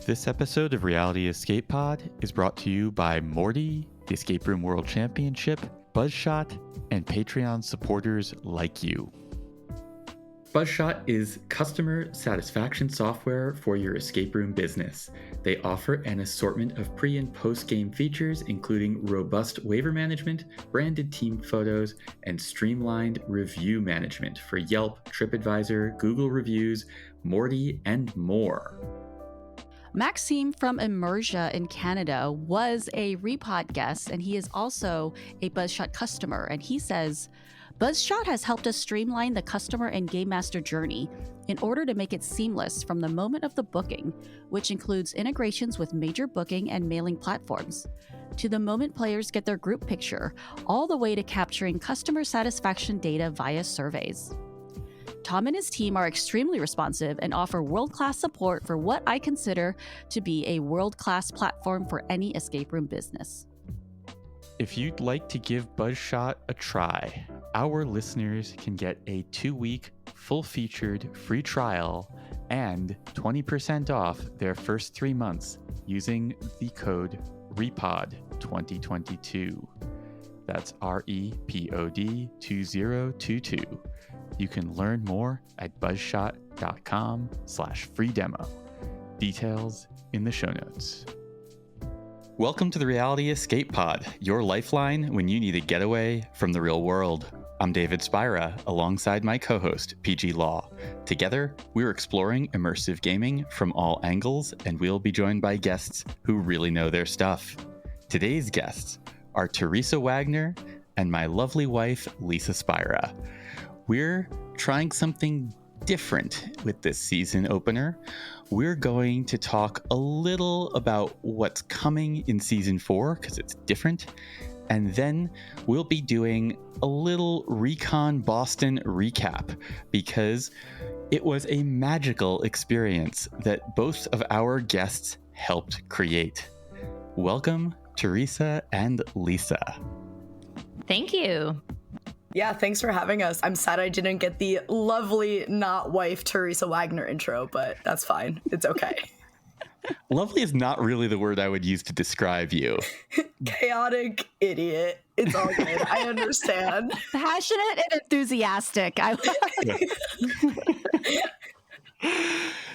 This episode of Reality Escape Pod is brought to you by Morty, the Escape Room World Championship, Buzzshot, and Patreon supporters like you. Buzzshot is customer satisfaction software for your escape room business. They offer an assortment of pre- and post-game features, including robust waiver management, branded team photos, and streamlined review management for Yelp, TripAdvisor, Google Reviews, Morty, and more. Maxime from Immersia in Canada was a REPOD guest, and he is also a Buzzshot customer. And he says, Buzzshot has helped us streamline the customer and game master journey in order to make it seamless from the moment of the booking, which includes integrations with major booking and mailing platforms, to the moment players get their group picture, all the way to capturing customer satisfaction data via surveys. Tom and his team are extremely responsive and offer world-class support for what I consider to be a world-class platform for any escape room business. If you'd like to give Buzzshot a try, our listeners can get a 2-week, full-featured free trial and 20% off their first 3 months using the code REPOD 2022. That's REPOD 2022. You can learn more at buzzshot.com/free demo. Details in the show notes. Welcome to the Reality Escape Pod, your lifeline when you need a getaway from the real world. I'm David Spira, alongside my co-host, Peih-Gee Law. Together, we're exploring immersive gaming from all angles, and we'll be joined by guests who really know their stuff. Today's guests are Theresa Wagner and my lovely wife, Lisa Spira. We're trying something different with this season opener. We're going to talk a little about what's coming in season 4, because it's different. And then we'll be doing a little RECON Boston recap, because it was a magical experience that both of our guests helped create. Welcome, Theresa and Lisa. Thank you. Yeah, thanks for having us. I'm sad I didn't get the lovely not wife Theresa Wagner intro, but that's fine. It's okay. Lovely is not really the word I would use to describe you. Chaotic idiot. It's all good. I understand. Passionate and enthusiastic.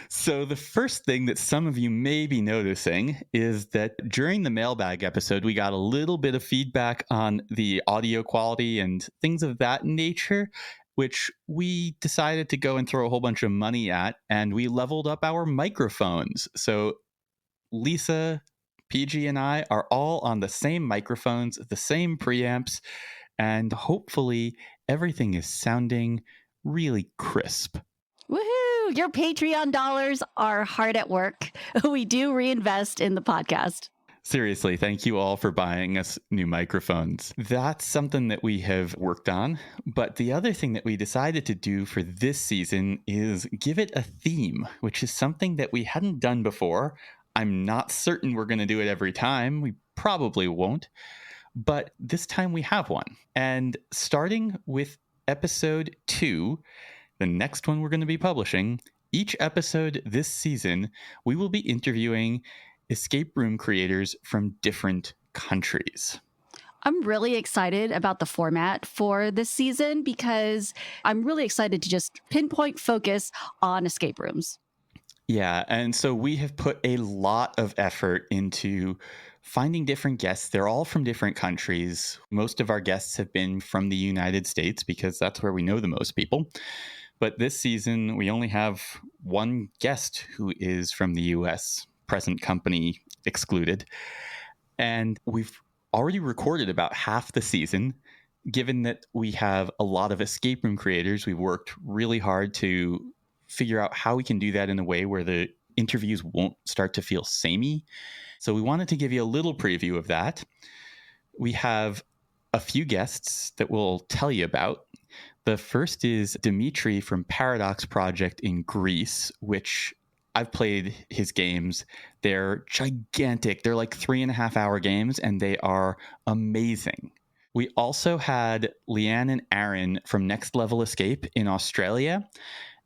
So the first thing that some of you may be noticing is that during the mailbag episode, we got a little bit of feedback on the audio quality and things of that nature, which we decided to go and throw a whole bunch of money at, and we leveled up our microphones. So Lisa, Peih-Gee, and I are all on the same microphones, the same preamps, and hopefully everything is sounding really crisp. Woohoo! Your Patreon dollars are hard at work. We do reinvest in the podcast. Seriously, thank you all for buying us new microphones. That's something that we have worked on. But the other thing that we decided to do for this season is give it a theme, which is something that we hadn't done before. I'm not certain we're going to do it every time. We probably won't. But this time we have one. And starting with episode 2, the next one we're going to be publishing, each episode this season, we will be interviewing escape room creators from different countries. I'm really excited about the format for this season because I'm really excited to just pinpoint focus on escape rooms. Yeah, and so we have put a lot of effort into finding different guests. They're all from different countries. Most of our guests have been from the United States because that's where we know the most people. But this season, we only have one guest who is from the US, present company excluded. And we've already recorded about half the season. Given that we have a lot of escape room creators, we've worked really hard to figure out how we can do that in a way where the interviews won't start to feel samey. So we wanted to give you a little preview of that. We have a few guests that we'll tell you about. The first is Dimitri from Paradox Project in Greece, which I've played his games. They're gigantic. They're like 3.5-hour games, and they are amazing. We also had Leanne and Aaron from Next Level Escape in Australia.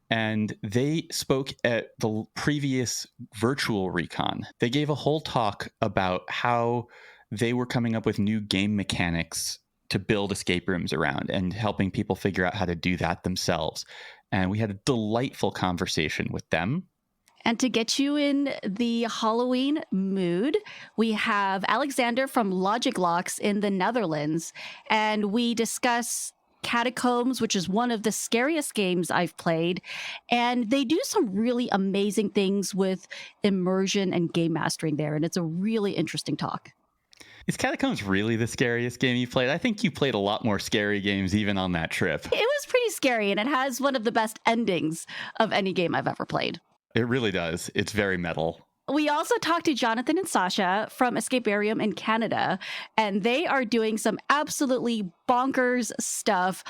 And they spoke at the previous virtual Recon. They gave a whole talk about how they were coming up with new game mechanics to build escape rooms around and helping people figure out how to do that themselves. And we had a delightful conversation with them. And to get you in the Halloween mood, we have Alexander from Logic Locks in the Netherlands, and we discuss Catacombs, which is one of the scariest games I've played. And they do some really amazing things with immersion and game mastering there. And it's a really interesting talk. Is Catacombs really the scariest game you played? I think you played a lot more scary games even on that trip. It was pretty scary, and it has one of the best endings of any game I've ever played. It really does. It's very metal. We also talked to Jonathan and Sasha from Escaparium in Canada, and they are doing some absolutely bonkers stuff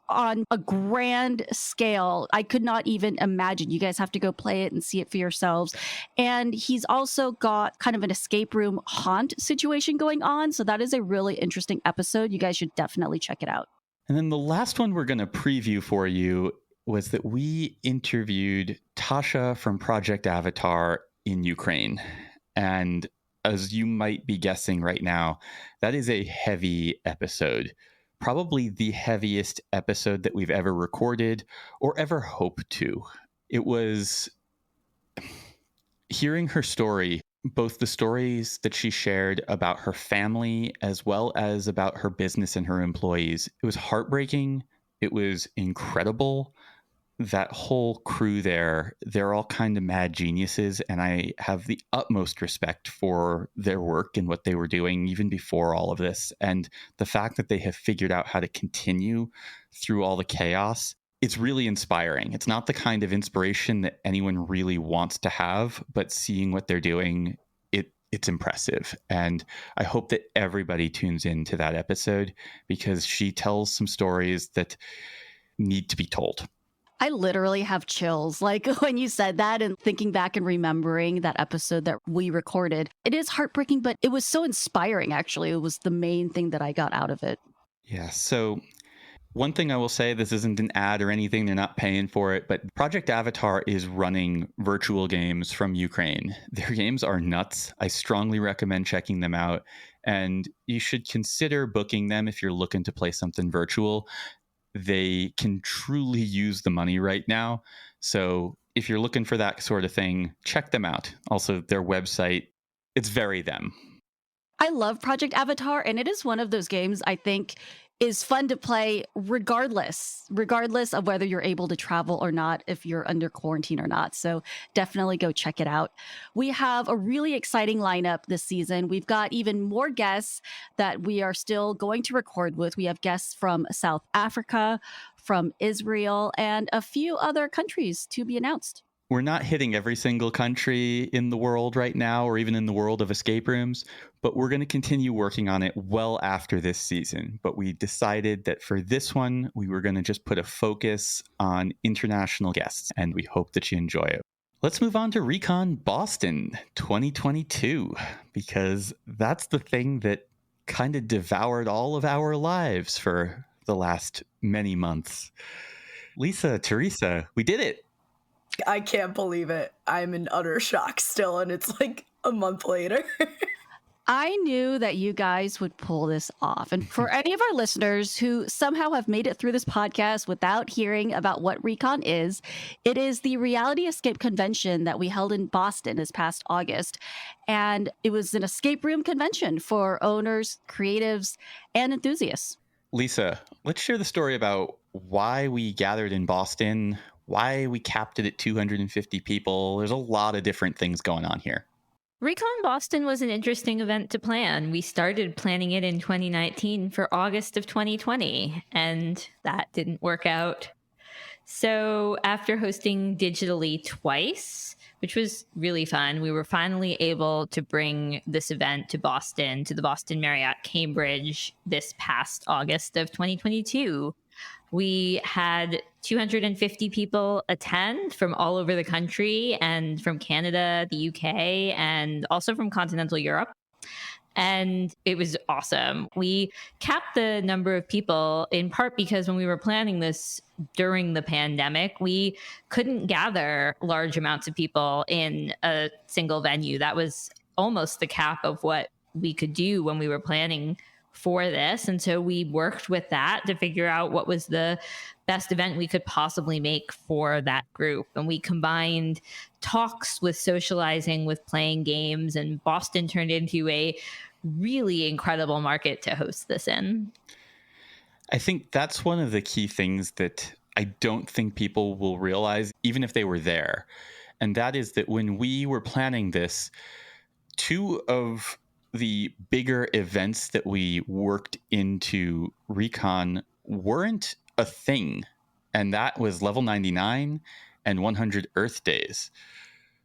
on a grand scale. I could not even imagine. You guys have to go play it and see it for yourselves. And he's also got kind of an escape room haunt situation going on. So that is a really interesting episode. You guys should definitely check it out. And then the last one we're going to preview for you was that we interviewed Tasha from Project Avatar in Ukraine. And as you might be guessing right now, that is a heavy episode. Probably the heaviest episode that we've ever recorded or ever hope to. It was hearing her story, both the stories that she shared about her family as well as about her business and her employees. It was heartbreaking. It was incredible. That whole crew there, they're all kind of mad geniuses, and I have the utmost respect for their work and what they were doing even before all of this. And the fact that they have figured out how to continue through all the chaos, it's really inspiring. It's not the kind of inspiration that anyone really wants to have, but seeing what they're doing, it's impressive. And I hope that everybody tunes into that episode because she tells some stories that need to be told. I literally have chills. Like when you said that and thinking back and remembering that episode that we recorded, it is heartbreaking, but it was so inspiring, actually. It was the main thing that I got out of it. Yeah. So one thing I will say, this isn't an ad or anything. They're not paying for it, but Project Avatar is running virtual games from Ukraine. Their games are nuts. I strongly recommend checking them out. And you should consider booking them if you're looking to play something virtual. They can truly use the money right now. So if you're looking for that sort of thing, check them out. Also, their website, it's very them. I love Project Avatar, and it is one of those games I think is fun to play regardless of whether you're able to travel or not, if you're under quarantine or not. So definitely go check it out. We have a really exciting lineup this season. We've got even more guests that we are still going to record with. We have guests from South Africa, from Israel, and a few other countries to be announced. We're not hitting every single country in the world right now, or even in the world of escape rooms, but we're going to continue working on it well after this season. But we decided that for this one, we were going to just put a focus on international guests, and we hope that you enjoy it. Let's move on to RECON Boston 2022, because that's the thing that kind of devoured all of our lives for the last many months. Lisa, Theresa, we did it. I can't believe it. I'm in utter shock still, and it's like a month later. I knew that you guys would pull this off. And for any of our listeners who somehow have made it through this podcast without hearing about what RECON is, it is the Reality Escape Convention that we held in Boston this past August. And it was an escape room convention for owners, creatives, and enthusiasts. Lisa, let's share the story about why we gathered in Boston, why we capped it at 250 people. There's a lot of different things going on here. RECON Boston was an interesting event to plan. We started planning it in 2019 for August of 2020, and that didn't work out. So after hosting digitally twice, which was really fun, we were finally able to bring this event to Boston, to the Boston Marriott Cambridge this past August of 2022. We had 250 people attend from all over the country and from Canada, the UK, and also from continental Europe. And it was awesome. We capped the number of people in part because when we were planning this during the pandemic, we couldn't gather large amounts of people in a single venue. That was almost the cap of what we could do when we were planning for this. And so we worked with that to figure out what was the best event we could possibly make for that group. And we combined talks with socializing, with playing games, and Boston turned into a really incredible market to host this in. I think that's one of the key things that I don't think people will realize, even if they were there. And that is that when we were planning this, two of the bigger events that we worked into Recon weren't a thing. And that was Level 99 and 100 Earth Days.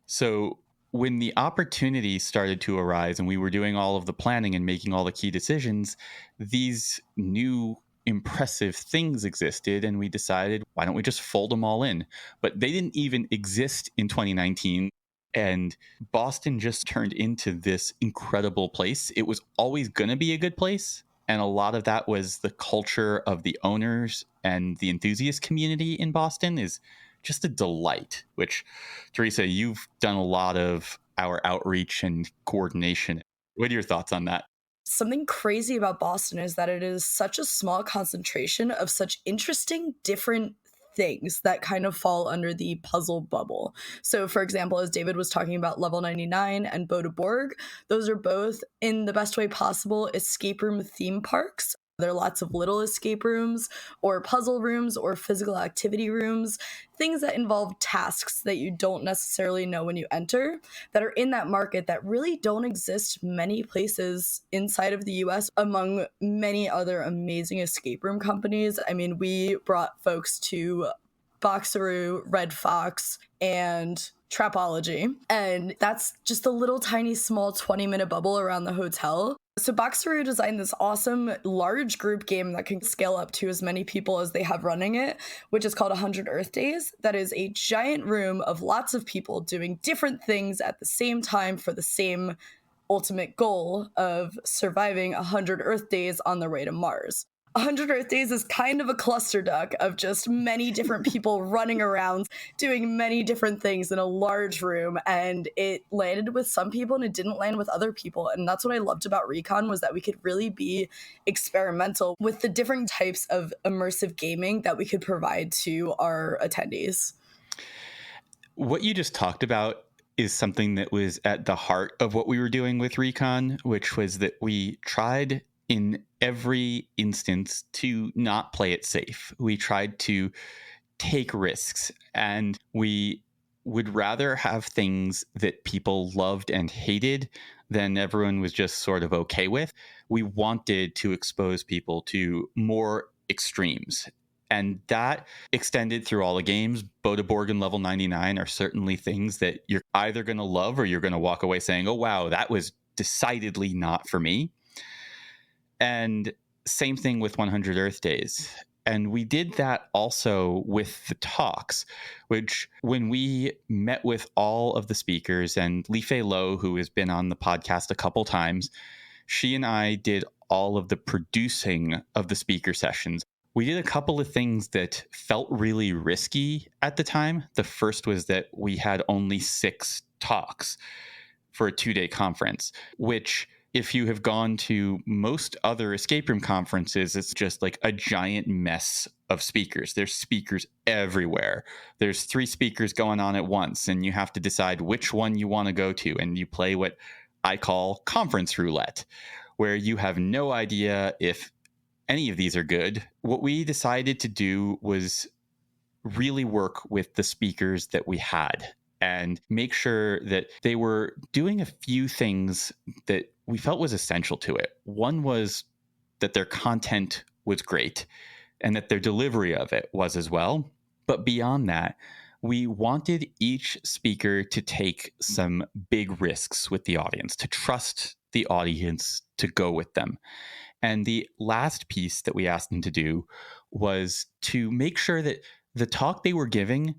So when the opportunity started to arise and we were doing all of the planning and making all the key decisions, these new impressive things existed, and we decided, why don't we just fold them all in? But they didn't even exist in 2019. And Boston just turned into this incredible place. It was always going to be a good place. And a lot of that was the culture of the owners and the enthusiast community in Boston is just a delight, which, Theresa, you've done a lot of our outreach and coordination. What are your thoughts on that? Something crazy about Boston is that it is such a small concentration of such interesting, different things that kind of fall under the puzzle bubble. So, for example, as David was talking about Level 99 and Bodeborg, those are both, in the best way possible, escape room theme parks. There are lots of little escape rooms or puzzle rooms or physical activity rooms, things that involve tasks that you don't necessarily know when you enter, that are in that market that really don't exist many places inside of the US among many other amazing escape room companies. I mean, we brought folks to Boxaroo, Red Fox, and Trapology, and that's just a little tiny small 20-minute bubble around the hotel. So Boxaroo designed this awesome large group game that can scale up to as many people as they have running it, which is called 100 Earth Days. That is a giant room of lots of people doing different things at the same time for the same ultimate goal of surviving 100 Earth Days on their way to Mars. 100 Earth Days is kind of a cluster duck of just many different people running around doing many different things in a large room, and it landed with some people and it didn't land with other people. And that's what I loved about Recon, was that we could really be experimental with the different types of immersive gaming that we could provide to our attendees. What you just talked about is something that was at the heart of what we were doing with Recon, which was that we tried in every instance to not play it safe. We tried to take risks, and we would rather have things that people loved and hated than everyone was just sort of okay with. We wanted to expose people to more extremes. And that extended through all the games. Bodeborg and Level 99 are certainly things that you're either going to love or you're going to walk away saying, oh, wow, that was decidedly not for me. And same thing with 100 Earth Days. And we did that also with the talks, which when we met with all of the speakers, and Li-Fei Lo, who has been on the podcast a couple times, she and I did all of the producing of the speaker sessions. We did a couple of things that felt really risky at the time. The first was that we had only 6 talks for a 2-day conference, which, if you have gone to most other escape room conferences, it's just like a giant mess of speakers. There's speakers everywhere. There's 3 speakers going on at once, and you have to decide which one you want to go to. And you play what I call conference roulette, where you have no idea if any of these are good. What we decided to do was really work with the speakers that we had and make sure that they were doing a few things that we felt was essential to it. One was that their content was great and that their delivery of it was as well. But beyond that, we wanted each speaker to take some big risks with the audience, to trust the audience to go with them. And the last piece that we asked them to do was to make sure that the talk they were giving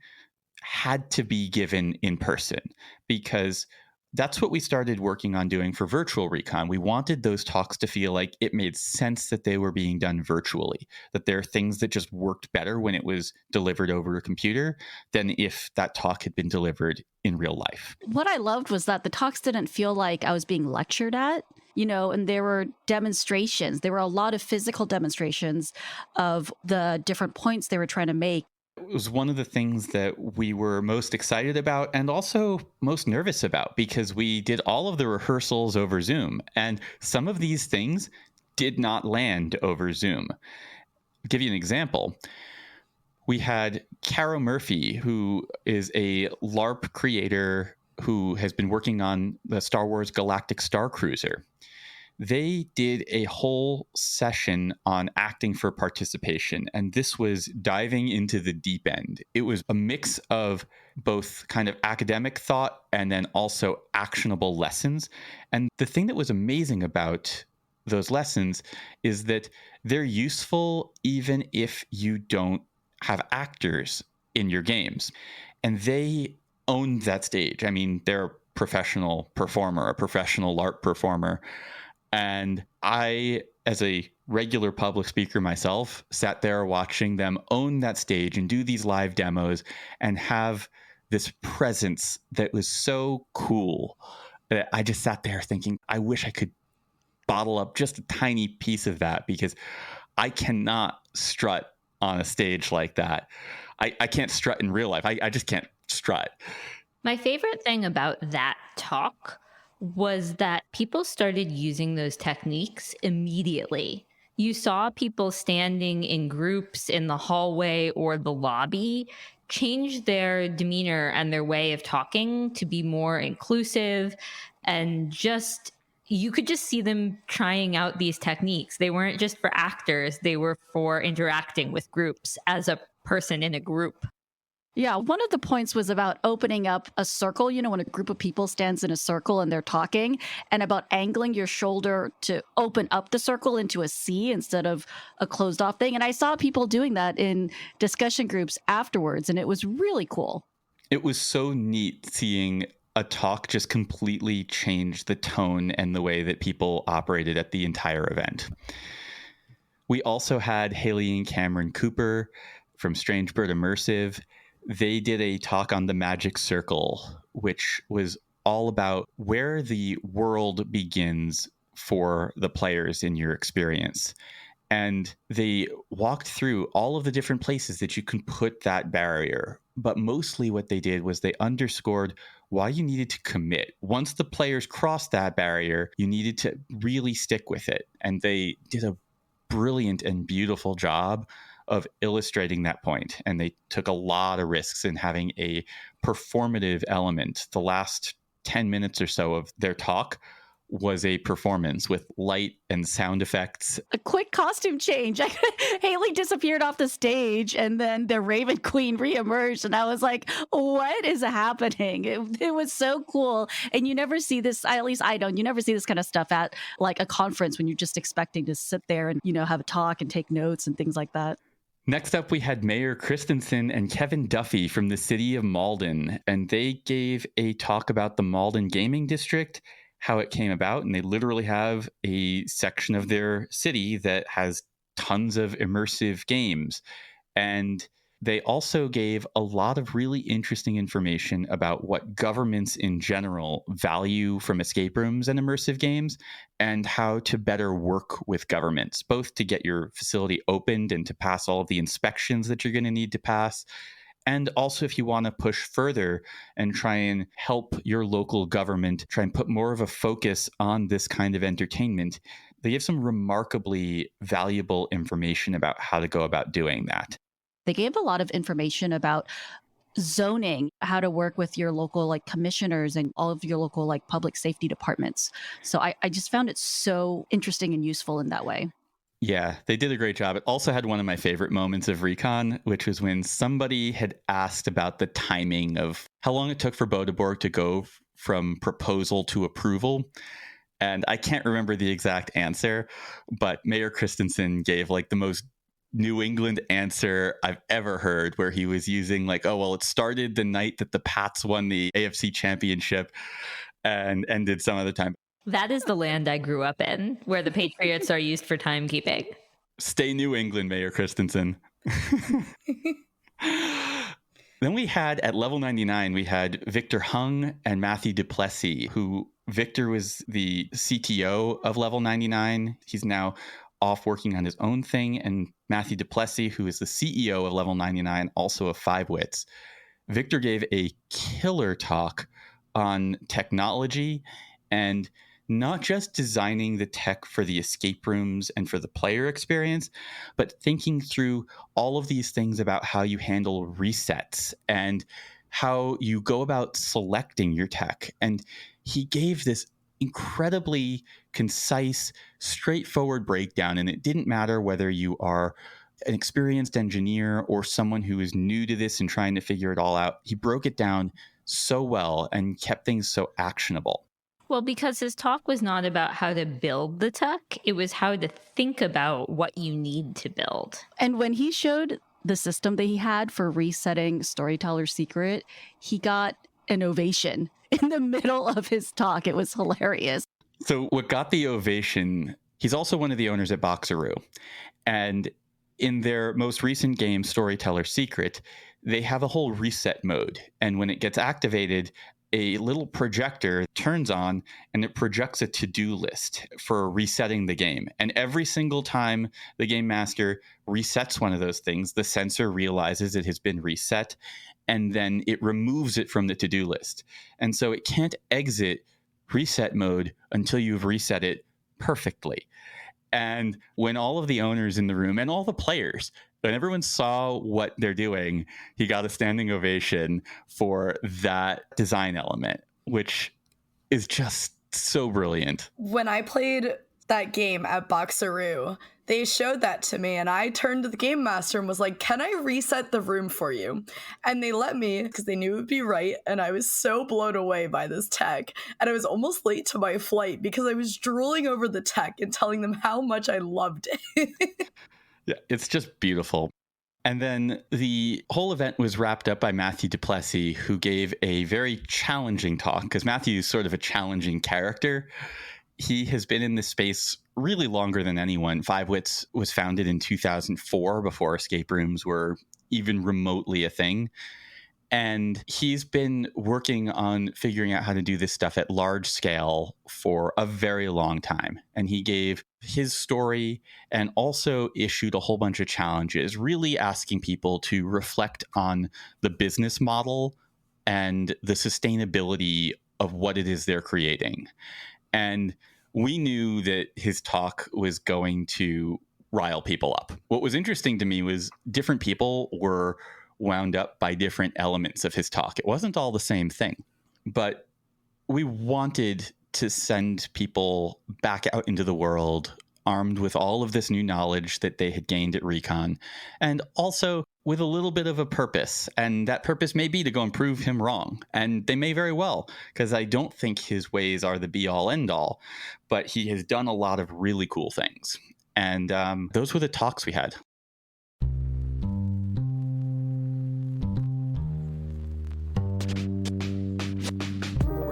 had to be given in person, because That's what we started working on doing for virtual recon. We wanted those talks to feel like it made sense that they were being done virtually, that there are things that just worked better when it was delivered over a computer than if that talk had been delivered in real life. What I loved was that the talks didn't feel like I was being lectured at, and there were demonstrations. There were a lot of physical demonstrations of the different points they were trying to make. It was one of the things that we were most excited about and also most nervous about, because we did all of the rehearsals over Zoom, and some of these things did not land over Zoom. I'll give you an example. We had Caro Murphy, who is a LARP creator who has been working on the Star Wars Galactic Star Cruiser. They did a whole session on acting for participation, and this was diving into the deep end. It was a mix of both kind of academic thought and then also actionable lessons. And the thing that was amazing about those lessons is that they're useful even if you don't have actors in your games. And they owned that stage. I mean, they're a professional performer, a professional LARP performer. And I, as a regular public speaker myself, sat there watching them own that stage and do these live demos and have this presence that was so cool that I just sat there thinking, I wish I could bottle up just a tiny piece of that, because I cannot strut on a stage like that. I can't strut in real life. I just can't strut. My favorite thing about that talk was that people started using those techniques immediately. You saw people standing in groups in the hallway or the lobby change their demeanor and their way of talking to be more inclusive, and just you could just see them trying out these techniques. They weren't just for actors, they were for interacting with groups as a person in a group. Yeah, one of the points was about opening up a circle, when a group of people stands in a circle and they're talking, and about angling your shoulder to open up the circle into a C instead of a closed off thing. And I saw people doing that in discussion groups afterwards, and it was really cool. It was so neat seeing a talk just completely change the tone and the way that people operated at the entire event. We also had Haley and Cameron Cooper from Strange Bird Immersive. They did a talk on the magic circle, which was all about where the world begins for the players in your experience. And they walked through all of the different places that you can put that barrier. But mostly what they did was they underscored why you needed to commit. Once the players crossed that barrier, you needed to really stick with it. And they did a brilliant and beautiful job of illustrating that point. And they took a lot of risks in having a performative element. The last 10 minutes or so of their talk was a performance with light and sound effects. A quick costume change. Haley disappeared off the stage, and then the Raven Queen reemerged, and I was like, what is happening? It was so cool. And you never see this, at least I don't, you never see this kind of stuff at like a conference when you're just expecting to sit there and, have a talk and take notes and things like that. Next up, we had Mayor Christensen and Kevin Duffy from the city of Malden, and they gave a talk about the Malden Gaming District, how it came about. And they literally have a section of their city that has tons of immersive games. And they also gave a lot of really interesting information about what governments in general value from escape rooms and immersive games, and how to better work with governments, both to get your facility opened and to pass all of the inspections that you're going to need to pass. And also, if you want to push further and try and help your local government try and put more of a focus on this kind of entertainment, they give some remarkably valuable information about how to go about doing that. They gave a lot of information about zoning, how to work with your local commissioners and all of your local public safety departments. So I just found it so interesting and useful in that way. Yeah, they did a great job. It also had one of my favorite moments of Recon, which was when somebody had asked about the timing of how long it took for Bodeborg to go from proposal to approval. And I can't remember the exact answer, but Mayor Christensen gave the most New England answer I've ever heard, where he was using it started the night that the Pats won the AFC championship. and ended some other time. That is the land I grew up in, where the Patriots are used for timekeeping. Stay New England, Mayor Christensen. Then we had, at level 99, we had Victor Hung and Matthew Duplessis, who Victor was the CTO of level 99. He's now off working on his own thing. And Matthew Duplessis, who is the CEO of level 99, also of 5wits. Victor gave a killer talk on technology and not just designing the tech for the escape rooms and for the player experience, but thinking through all of these things about how you handle resets and how you go about selecting your tech. And he gave this incredibly concise, straightforward breakdown. And it didn't matter whether you are an experienced engineer or someone who is new to this and trying to figure it all out. He broke it down so well and kept things so actionable. Well, because his talk was not about how to build the tech, it was how to think about what you need to build. And when he showed the system that he had for resetting Storyteller's Secret, he got an ovation in the middle of his talk. It was hilarious. So what got the ovation, he's also one of the owners at Boxeroo. And in their most recent game, Storyteller's Secret, they have a whole reset mode. And when it gets activated, a little projector turns on and it projects a to-do list for resetting the game. And every single time the game master resets one of those things, the sensor realizes it has been reset and then it removes it from the to-do list. And so it can't exit reset mode until you've reset it perfectly. And when all of the owners in the room and all the players, when everyone saw what they're doing, he got a standing ovation for that design element, which is just so brilliant. When I played that game at Boxeroo, they showed that to me and I turned to the game master and was like, can I reset the room for you? And they let me because they knew it would be right. And I was so blown away by this tech. And I was almost late to my flight because I was drooling over the tech and telling them how much I loved it. Yeah, it's just beautiful. And then the whole event was wrapped up by Matthew Duplessis, who gave a very challenging talk, because Matthew is sort of a challenging character. He has been in this space really longer than anyone. 5wits was founded in 2004, before escape rooms were even remotely a thing. And he's been working on figuring out how to do this stuff at large scale for a very long time. And he gave his story and also issued a whole bunch of challenges, really asking people to reflect on the business model and the sustainability of what it is they're creating. And we knew that his talk was going to rile people up. What was interesting to me was different people were wound up by different elements of his talk. It wasn't all the same thing, but we wanted to send people back out into the world armed with all of this new knowledge that they had gained at RECON, and also with a little bit of a purpose. And that purpose may be to go and prove him wrong. And they may very well, because I don't think his ways are the be-all, end-all, but he has done a lot of really cool things. And those were the talks we had.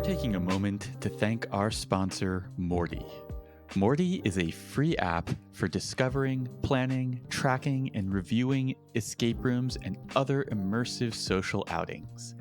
Taking a moment to thank our sponsor, Morty. Morty is a free app for discovering, planning, tracking, and reviewing escape rooms and other immersive social outings.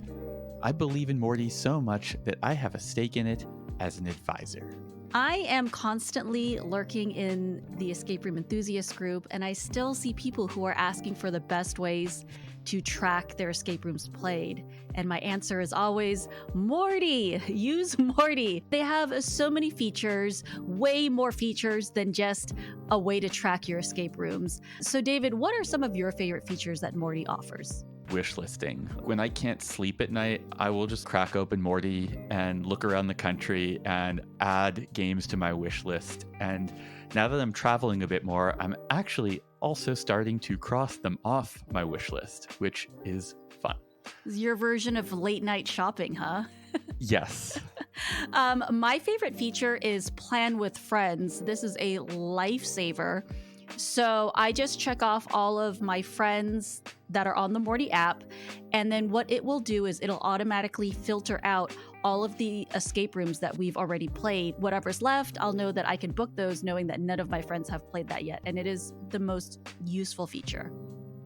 I believe in Morty so much that I have a stake in it as an advisor. I am constantly lurking in the escape room enthusiast group, and I still see people who are asking for the best ways to track their escape rooms played. And my answer is always Morty. Use Morty. They have so many features, way more features than just a way to track your escape rooms. So David, what are some of your favorite features that Morty offers? Wish listing. When I can't sleep at night, I will just crack open Morty and look around the country and add games to my wish list. And now that I'm traveling a bit more, I'm actually also starting to cross them off my wish list, which is fun. This is your version of late night shopping, huh? Yes. My favorite feature is Plan with Friends. This is a lifesaver. So I just check off all of my friends' that are on the Morty app. And then what it will do is it'll automatically filter out all of the escape rooms that we've already played. Whatever's left, I'll know that I can book those knowing that none of my friends have played that yet. And it is the most useful feature.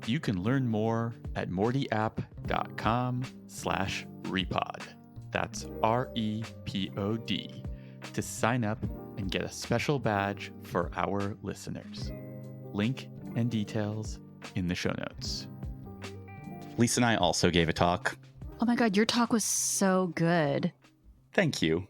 You can learn more at mortyapp.com/repod. That's REPOD to sign up and get a special badge for our listeners. Link and details in the show notes. Lisa and I also gave a talk. Oh my God, your talk was so good. Thank you.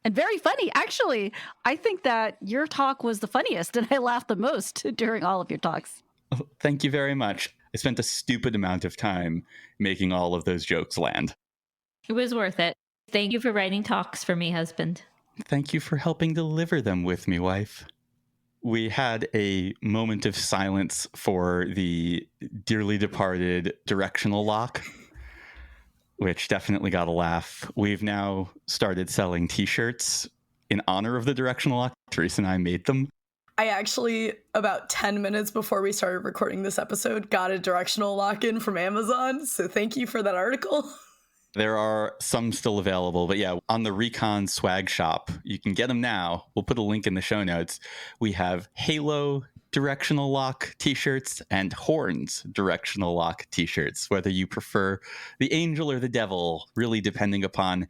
And very funny, actually. I think that your talk was the funniest and I laughed the most during all of your talks. Oh, thank you very much. I spent a stupid amount of time making all of those jokes land. It was worth it. Thank you for writing talks for me, husband. Thank you for helping deliver them with me, wife. We had a moment of silence for the dearly departed directional lock, which definitely got a laugh. We've now started selling t-shirts in honor of the directional lock. Theresa and I made them. I actually, about 10 minutes before we started recording this episode, got a directional lock-in from Amazon. So thank you for that article. There are some still available, but yeah, on the Recon swag shop, you can get them now. We'll put a link in the show notes. We have Halo directional lock t-shirts and Horns directional lock t-shirts, whether you prefer the angel or the devil, really depending upon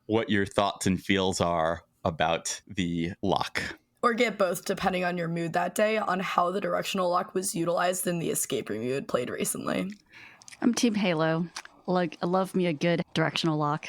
what your thoughts and feels are about the lock. Or get both, depending on your mood that day, on how the directional lock was utilized in the escape room you had played recently. I'm Team Halo. Like, I love me a good directional lock.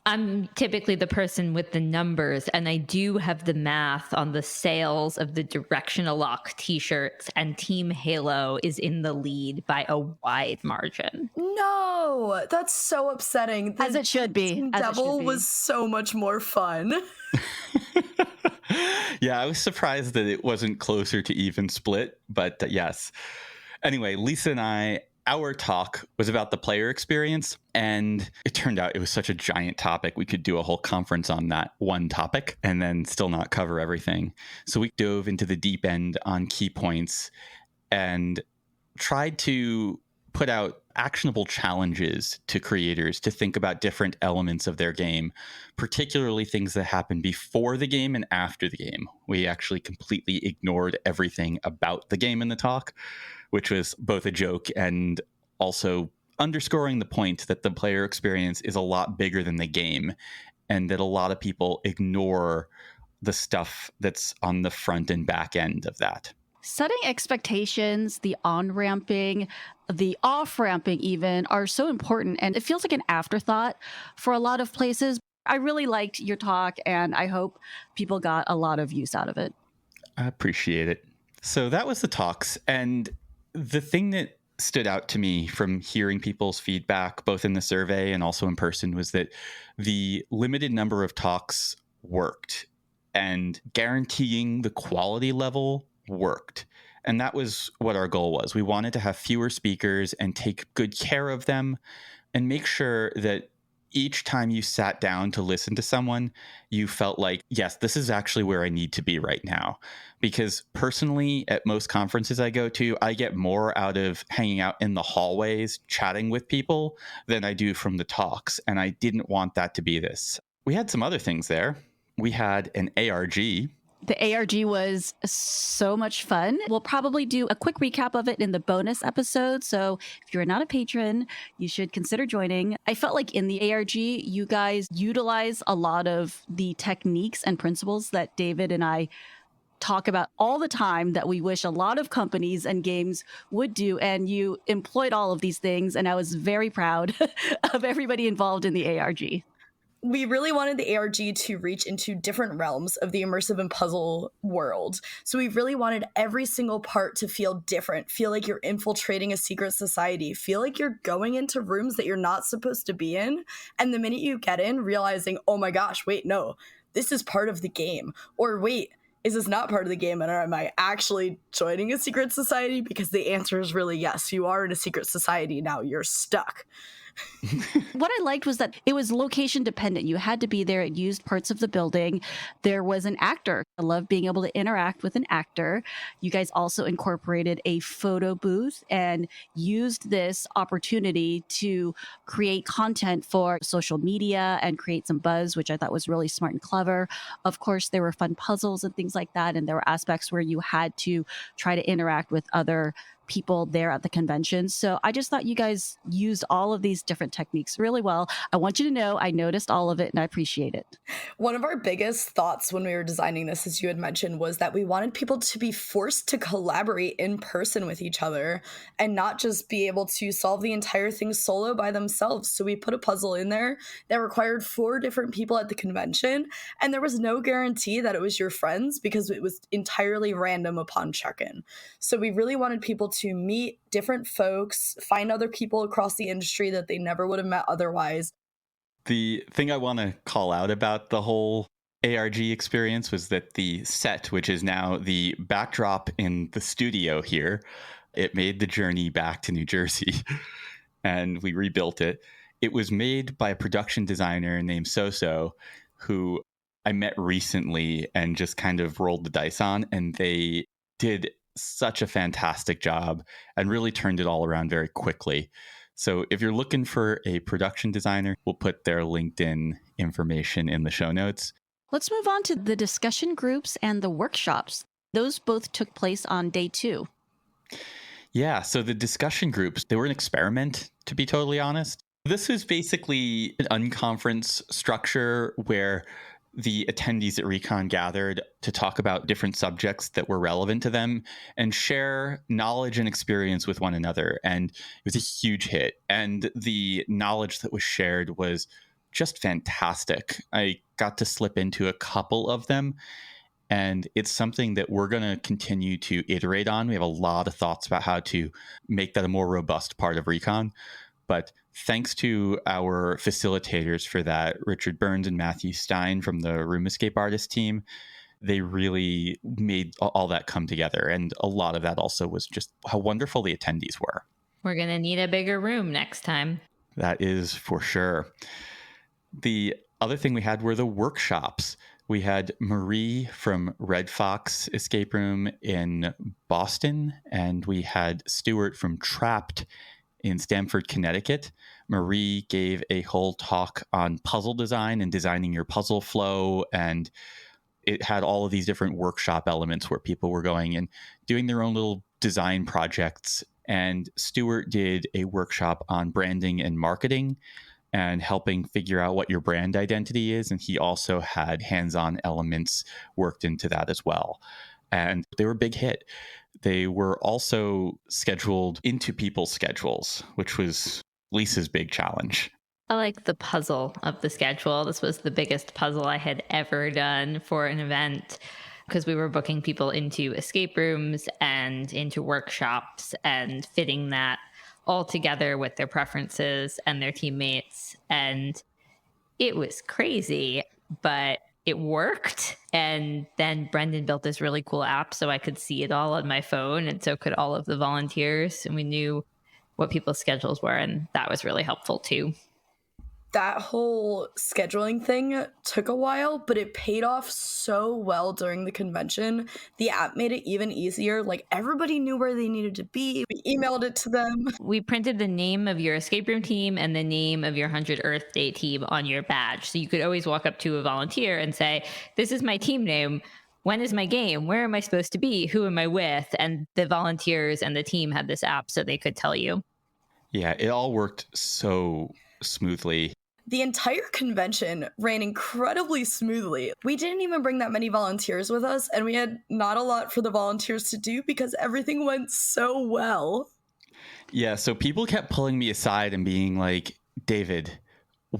I'm typically the person with the numbers, and I do have the math on the sales of the directional lock t-shirts, and Team Halo is in the lead by a wide margin. No, that's so upsetting. As it should be. Team Devil was so much more fun. Yeah, I was surprised that it wasn't closer to even split, but yes. Anyway, Lisa and I, our talk was about the player experience, and it turned out it was such a giant topic. We could do a whole conference on that one topic and then still not cover everything. So we dove into the deep end on key points and tried to put out actionable challenges to creators to think about different elements of their game, particularly things that happen before the game and after the game. We actually completely ignored everything about the game in the talk, which was both a joke and also underscoring the point that the player experience is a lot bigger than the game, and that a lot of people ignore the stuff that's on the front and back end of that. Setting expectations, the on-ramping, the off-ramping even, are so important, and it feels like an afterthought for a lot of places. I really liked your talk, and I hope people got a lot of use out of it. I appreciate it. So that was the talks, and the thing that stood out to me from hearing people's feedback, both in the survey and also in person, was that the limited number of talks worked, and guaranteeing the quality level worked. And that was what our goal was. We wanted to have fewer speakers and take good care of them and make sure that each time you sat down to listen to someone, you felt like, yes, this is actually where I need to be right now. Because personally, at most conferences I go to, I get more out of hanging out in the hallways, chatting with people, than I do from the talks. And I didn't want that to be this. We had some other things there. We had an ARG. The ARG was so much fun. We'll probably do a quick recap of it in the bonus episode. So if you're not a patron, you should consider joining. I felt like in the ARG, you guys utilize a lot of the techniques and principles that David and I talk about all the time that we wish a lot of companies and games would do. And you employed all of these things. And I was very proud of everybody involved in the ARG. We really wanted the ARG to reach into different realms of the immersive and puzzle world. So we really wanted every single part to feel different, feel like you're infiltrating a secret society, feel like you're going into rooms that you're not supposed to be in. And the minute you get in, realizing, oh my gosh, wait, no, this is part of the game. Or wait, is this not part of the game? And am I actually joining a secret society? Because the answer is really yes, you are in a secret society now, you're stuck. What I liked was that it was location dependent. You had to be there. It used parts of the building. There was an actor. I love being able to interact with an actor. You guys also incorporated a photo booth and used this opportunity to create content for social media and create some buzz, which I thought was really smart and clever. Of course, there were fun puzzles and things like that. And there were aspects where you had to try to interact with other people there at the convention. So I just thought you guys used all of these different techniques really well. I want you to know I noticed all of it and I appreciate it. One of our biggest thoughts when we were designing this, as you had mentioned, was that we wanted people to be forced to collaborate in person with each other and not just be able to solve the entire thing solo by themselves. So we put a puzzle in there that required 4 different people at the convention, and there was no guarantee that it was your friends because it was entirely random upon check-in. So we really wanted people to meet different folks, find other people across the industry that they never would have met otherwise. The thing I want to call out about the whole ARG experience was that the set, which is now the backdrop in the studio here, it made the journey back to New Jersey and we rebuilt it. It was made by a production designer named Soso, who I met recently and just kind of rolled the dice on, and they did such a fantastic job and really turned it all around very quickly. So if you're looking for a production designer, we'll put their LinkedIn information in the show notes. Let's move on to the discussion groups and the workshops. Those both took place on day 2. Yeah, so the discussion groups, they were an experiment, to be totally honest. This is basically an unconference structure where the attendees at RECON gathered to talk about different subjects that were relevant to them and share knowledge and experience with one another. And it was a huge hit. And the knowledge that was shared was just fantastic. I got to slip into a couple of them, and it's something that we're going to continue to iterate on. We have a lot of thoughts about how to make that a more robust part of RECON. But thanks to our facilitators for that, Richard Burns and Matthew Stein from the Room Escape Artist team, they really made all that come together. And a lot of that also was just how wonderful the attendees were. We're going to need a bigger room next time. That is for sure. The other thing we had were the workshops. We had Marie from Red Fox Escape Room in Boston, and we had Stuart from Trapped in Stamford, Connecticut. Marie gave a whole talk on puzzle design and designing your puzzle flow, and it had all of these different workshop elements where people were going and doing their own little design projects. And Stuart did a workshop on branding and marketing and helping figure out what your brand identity is. And he also had hands-on elements worked into that as well. And they were a big hit. They were also scheduled into people's schedules, which was Lisa's big challenge. I like the puzzle of the schedule. This was the biggest puzzle I had ever done for an event because we were booking people into escape rooms and into workshops and fitting that all together with their preferences and their teammates. And it was crazy, but it worked. And then Brendan built this really cool app so I could see it all on my phone, and so could all of the volunteers, and we knew what people's schedules were, and that was really helpful too. That whole scheduling thing took a while, but it paid off so well during the convention. The app made it even easier. Like, everybody knew where they needed to be. We emailed it to them. We printed the name of your escape room team and the name of your 100 Earth Day team on your badge. So you could always walk up to a volunteer and say, this is my team name. When is my game? Where am I supposed to be? Who am I with? And the volunteers and the team had this app so they could tell you. Yeah, it all worked so smoothly. The entire convention ran incredibly smoothly. We didn't even bring that many volunteers with us, and we had not a lot for the volunteers to do because everything went so well. Yeah, so people kept pulling me aside and being like, David,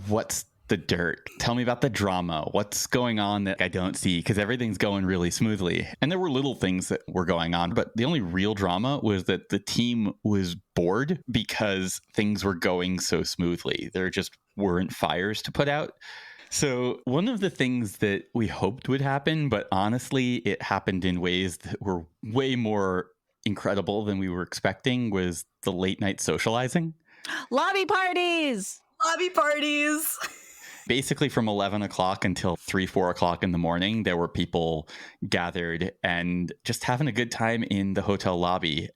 what's the dirt? Tell me about the drama. What's going on that I don't see? Because everything's going really smoothly. And there were little things that were going on, but the only real drama was that the team was bored because things were going so smoothly. There just weren't fires to put out. So one of the things that we hoped would happen, but honestly, it happened in ways that were way more incredible than we were expecting, was the late night socializing. Lobby parties. Lobby parties. Basically, from 11 o'clock until 3, 4 o'clock in the morning, there were people gathered and just having a good time in the hotel lobby.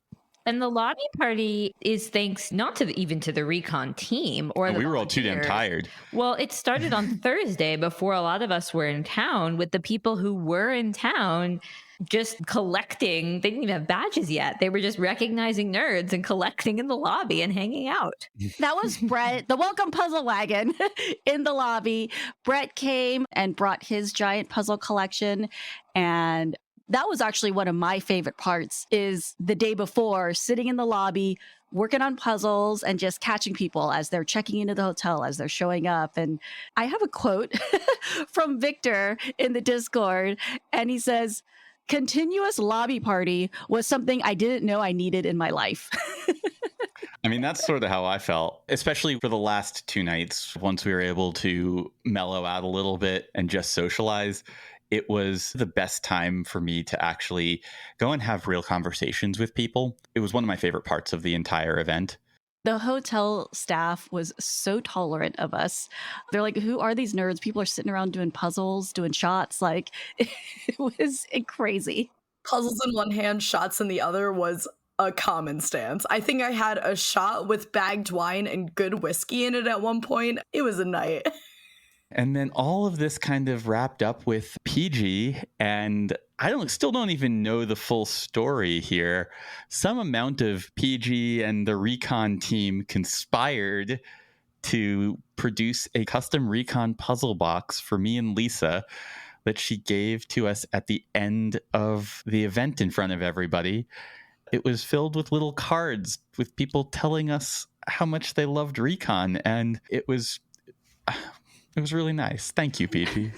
And the lobby party is thanks not to even to the Recon team or the We were all too damn volunteers. tired. Well, it started on Thursday before a lot of us were in town, with the people who were in town just collecting. They didn't even have badges yet. They were just recognizing nerds and collecting in the lobby and hanging out. That was Brett, the welcome puzzle wagon in the lobby. Brett came and brought his giant puzzle collection, and that was actually one of my favorite parts, is the day before, sitting in the lobby, working on puzzles and just catching people as they're checking into the hotel, as they're showing up. And I have a quote from Victor in the Discord, and he says, "Continuous lobby party was something I didn't know I needed in my life." I mean, that's sort of how I felt, especially for the last 2 nights. Once we were able to mellow out a little bit and just socialize, it was the best time for me to actually go and have real conversations with people. It was one of my favorite parts of the entire event. The hotel staff was so tolerant of us. They're like, who are these nerds? People are sitting around doing puzzles, doing shots. Like, it was crazy. Puzzles in one hand, shots in the other was a common stance. I think I had a shot with bagged wine and good whiskey in it at one point. It was a night. And then all of this kind of wrapped up with Peih-Gee, and I still don't even know the full story here. Some amount of Peih-Gee and the Recon team conspired to produce a custom Recon puzzle box for me and Lisa that she gave to us at the end of the event in front of everybody. It was filled with little cards with people telling us how much they loved Recon, and it was really nice. Thank you, Peih-Gee.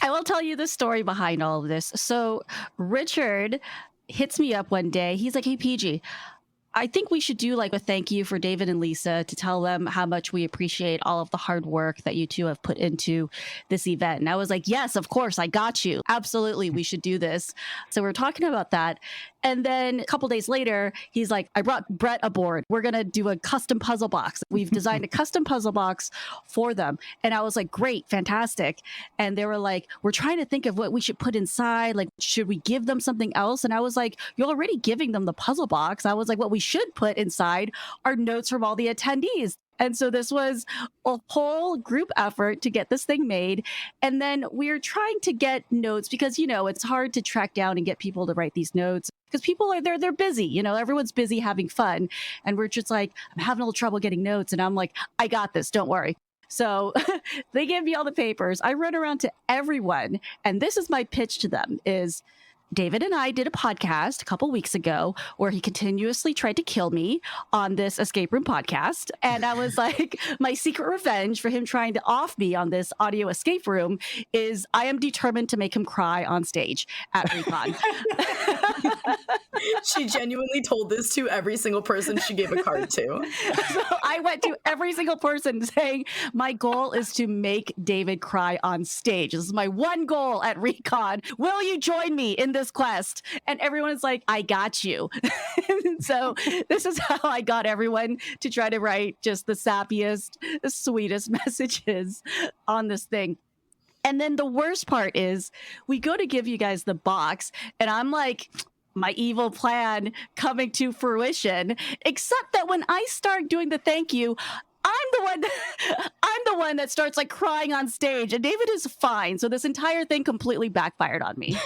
I will tell you the story behind all of this. So Richard hits me up one day. He's like, "Hey, Peih-Gee, I think we should do like a thank you for David and Lisa to tell them how much we appreciate all of the hard work that you two have put into this event." And I was like, yes, of course, I got you. Absolutely, we should do this. So we're talking about that. And then a couple days later, he's like, "I brought Brett aboard. We're going to do a custom puzzle box. We've designed a custom puzzle box for them." And I was like, "Great, fantastic." And they were like, "We're trying to think of what we should put inside. Like, should we give them something else?" And I was like, "You're already giving them the puzzle box." I was like, "What we should put inside are notes from all the attendees." And so this was a whole group effort to get this thing made. And then we're trying to get notes because, it's hard to track down and get people to write these notes because people are they're busy. Everyone's busy having fun. And we're just like, "I'm having a little trouble getting notes." And I'm like, "I got this. Don't worry." So they give me all the papers. I run around to everyone. And this is my pitch to them is, David and I did a podcast a couple weeks ago where he continuously tried to kill me on this escape room podcast. And I was like, my secret revenge for him trying to off me on this audio escape room is I am determined to make him cry on stage at RECon. She genuinely told this to every single person she gave a card to. So I went to every single person saying, my goal is to make David cry on stage. This is my one goal at RECon. Will you join me in this quest? And everyone is like, "I got you." So this is how I got everyone to try to write just the sappiest, the sweetest messages on this thing. And then the worst part is we go to give you guys the box and I'm like, my evil plan coming to fruition, except that when I start doing the thank you, I'm the one that starts like crying on stage, and David is fine. So this entire thing completely backfired on me.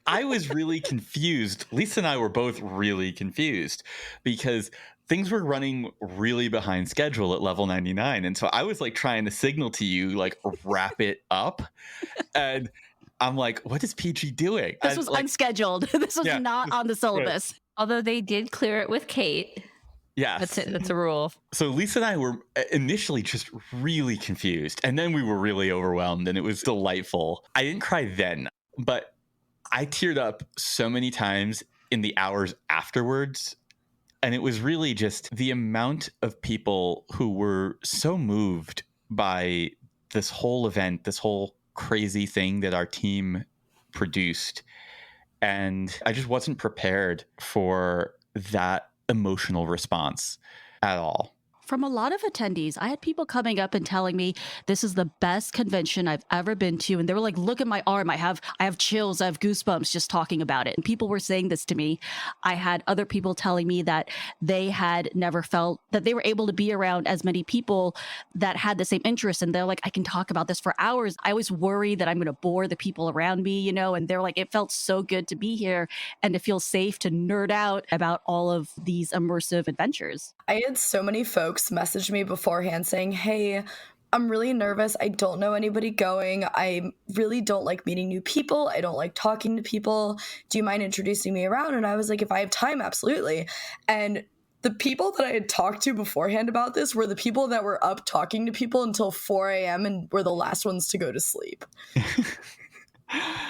I was really confused. Lisa and I were both really confused because things were running really behind schedule at level 99. And so I was like trying to signal to you, like, wrap it up. And I'm like, what is Peih-Gee doing? This was unscheduled. This was not on the syllabus. Right. Although they did clear it with Kate. Yes. That's a rule. So Lisa and I were initially just really confused, and then we were really overwhelmed, and it was delightful. I didn't cry then, but I teared up so many times in the hours afterwards, and it was really just the amount of people who were so moved by this whole event, this whole crazy thing that our team produced. And I just wasn't prepared for that emotional response at all. From a lot of attendees. I had people coming up and telling me this is the best convention I've ever been to. And they were like, look at my arm. I have chills. I have goosebumps just talking about it. And people were saying this to me. I had other people telling me that they had never felt that they were able to be around as many people that had the same interests. And they're like, I can talk about this for hours. I always worry that I'm going to bore the people around me, and they're like, it felt so good to be here and to feel safe to nerd out about all of these immersive adventures. I had so many folks message me beforehand saying, hey, I'm really nervous. I don't know anybody going. I really don't like meeting new people. I don't like talking to people. Do you mind introducing me around? And I was like, if I have time, absolutely. And the people that I had talked to beforehand about this were the people that were up talking to people until 4 a.m. and were the last ones to go to sleep.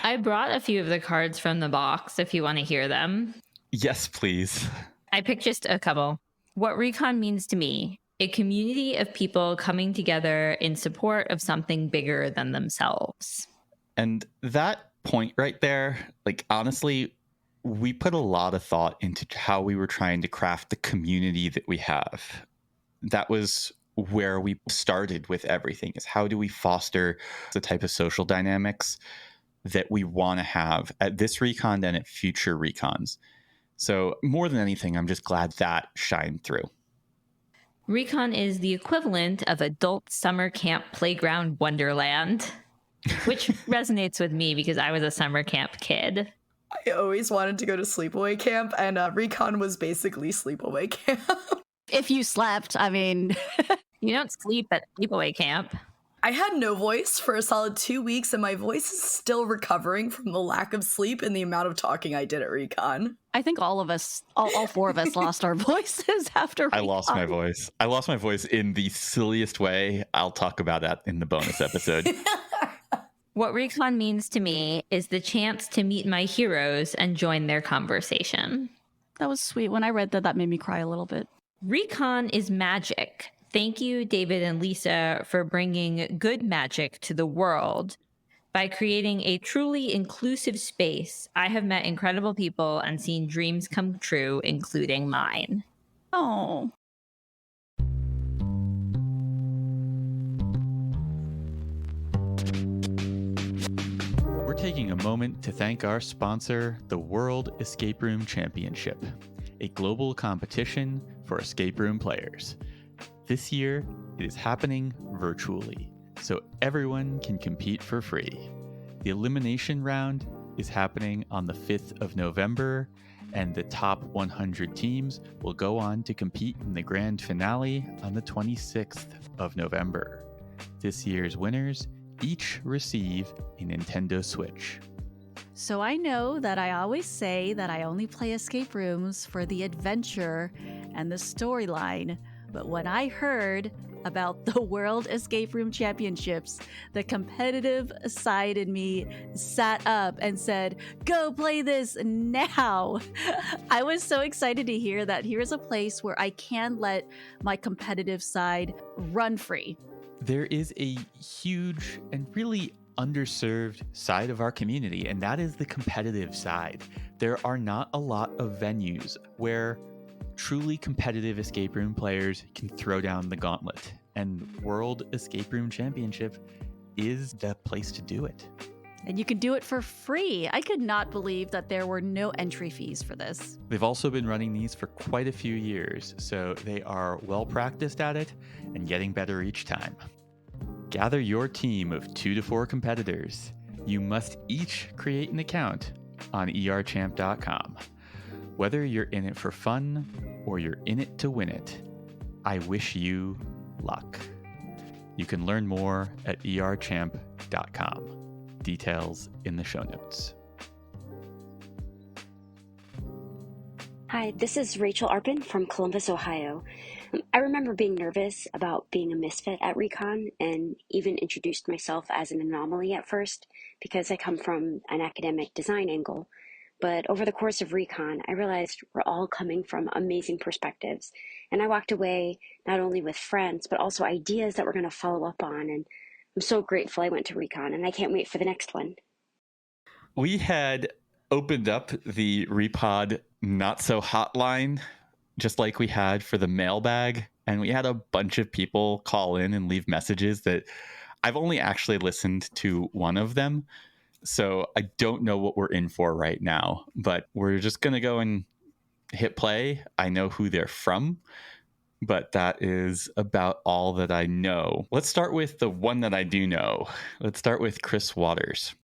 I brought a few of the cards from the box if you want to hear them. Yes, please. I picked just a couple. What RECON means to me: a community of people coming together in support of something bigger than themselves. And that point right there, like, honestly, we put a lot of thought into how we were trying to craft the community that we have. That was where we started with everything, is how do we foster the type of social dynamics that we want to have at this RECon and at future RECons. So more than anything, I'm just glad that shined through. RECon is the equivalent of adult summer camp playground wonderland, which resonates with me because I was a summer camp kid. I always wanted to go to sleepaway camp, and RECon was basically sleepaway camp. If you slept, I mean... You don't sleep at sleepaway camp. I had no voice for a solid 2 weeks, and my voice is still recovering from the lack of sleep and the amount of talking I did at RECon. I think all of us, all four of us lost our voices after RECon. I lost my voice. I lost my voice in the silliest way. I'll talk about that in the bonus episode. What RECon means to me is the chance to meet my heroes and join their conversation. That was sweet. When I read that, that made me cry a little bit. RECon is magic. Thank you, David and Lisa, for bringing good magic to the world. By creating a truly inclusive space, I have met incredible people and seen dreams come true, including mine. Oh. We're taking a moment to thank our sponsor, the World Escape Room Championship, a global competition for escape room players. This year, it is happening virtually, so everyone can compete for free. The elimination round is happening on the 5th of November, and the top 100 teams will go on to compete in the grand finale on the 26th of November. This year's winners each receive a Nintendo Switch. So I know that I always say that I only play escape rooms for the adventure and the storyline. But when I heard about the World Escape Room Championships, the competitive side in me sat up and said, go play this now. I was so excited to hear that here's a place where I can let my competitive side run free. There is a huge and really underserved side of our community, and that is the competitive side. There are not a lot of venues where truly competitive escape room players can throw down the gauntlet, and World Escape Room Championship is the place to do it. And you can do it for free. I could not believe that there were no entry fees for this. They've also been running these for quite a few years, so they are well practiced at it and getting better each time. Gather your team of 2 to 4 competitors. You must each create an account on erchamp.com. Whether you're in it for fun or you're in it to win it, I wish you luck. You can learn more at erchamp.com. Details in the show notes. Hi, this is Rachel Arpin from Columbus, Ohio. I remember being nervous about being a misfit at RECon and even introduced myself as an anomaly at first because I come from an academic design angle. But over the course of RECon, I realized we're all coming from amazing perspectives. And I walked away not only with friends, but also ideas that we're going to follow up on. And I'm so grateful I went to RECon, and I can't wait for the next one. We had opened up the REPOD not so hotline, just like we had for the mailbag and we had a bunch of people call in and leave messages that I've only actually listened to one of them. So I don't know what we're in for right now, but we're just going to go and hit play. I know who they're from, but that is about all that I know. Let's start with the one that I do know. Let's start with Chris Waters.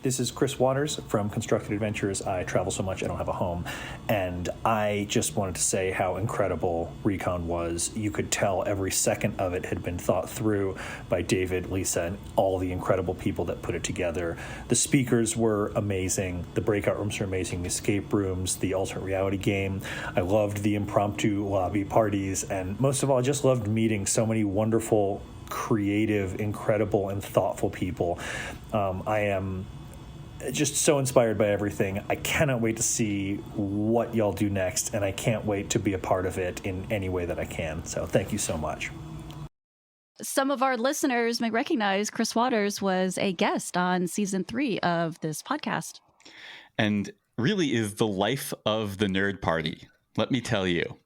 This is Chris Waters from Constructed Adventures. I travel so much I don't have a home. And I just wanted to say how incredible RECON was. You could tell every second of it had been thought through by David, Lisa, and all the incredible people that put it together. The speakers were amazing. The breakout rooms were amazing. The escape rooms, the alternate reality game. I loved the impromptu lobby parties. And most of all, I just loved meeting so many wonderful, creative, incredible, and thoughtful people. I am just so inspired by everything. I cannot wait to see what y'all do next, and I can't wait to be a part of it in any way that I can. So thank you so much. Some of our listeners may recognize Chris Waters was a guest on season 3 of this podcast. And really is the life of the nerd party. Let me tell you.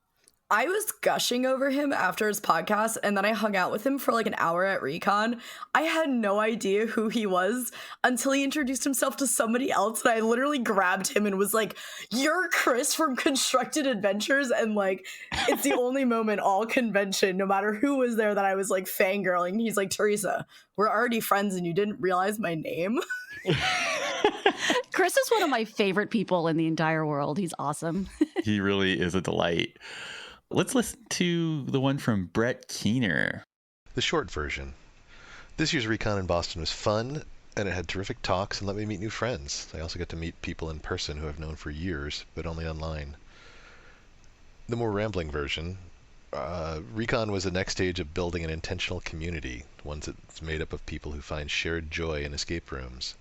I was gushing over him after his podcast, and then I hung out with him for like an hour at RECon. I had no idea who he was until he introduced himself to somebody else, and I literally grabbed him and was like, "You're Chris from Constructed Adventures," and like, it's the only moment all convention, no matter who was there, that I was like fangirling. He's like, "Theresa, we're already friends and you didn't realize my name?" Chris is one of my favorite people in the entire world. He's awesome. He really is a delight. Let's listen to the one from Brett Keener. The short version. This year's RECon in Boston was fun, and it had terrific talks and let me meet new friends. I also got to meet people in person who I've known for years, but only online. The more rambling version. RECon was the next stage of building an intentional community, one that's made up of people who find shared joy in escape rooms.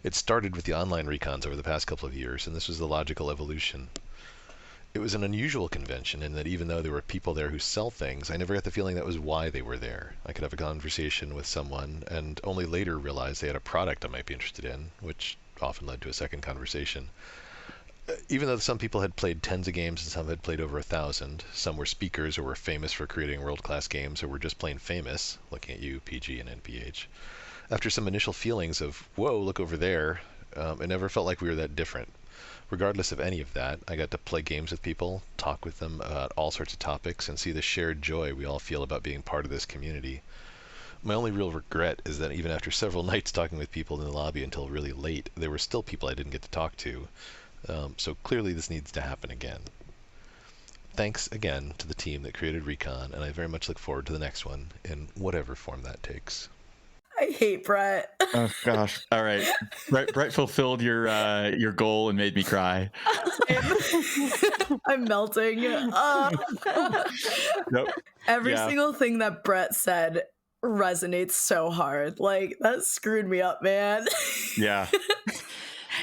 It started with the online RECons over the past couple of years, and this was the logical evolution. It was an unusual convention in that even though there were people there who sell things, I never got the feeling that was why they were there. I could have a conversation with someone and only later realize they had a product I might be interested in, which often led to a second conversation. Even though some people had played tens of games and some had played over 1,000, some were speakers or were famous for creating world-class games or were just plain famous, looking at you, Peih-Gee and NPH. After some initial feelings of, whoa, look over there, it never felt like we were that different. Regardless of any of that, I got to play games with people, talk with them about all sorts of topics, and see the shared joy we all feel about being part of this community. My only real regret is that even after several nights talking with people in the lobby until really late, there were still people I didn't get to talk to. So clearly this needs to happen again. Thanks again to the team that created RECon, and I very much look forward to the next one, in whatever form that takes. I hate Brett. Oh gosh! All right, Brett fulfilled your goal and made me cry. I'm melting. Nope. Every single thing that Brett said resonates so hard. Like, that screwed me up, man. Yeah.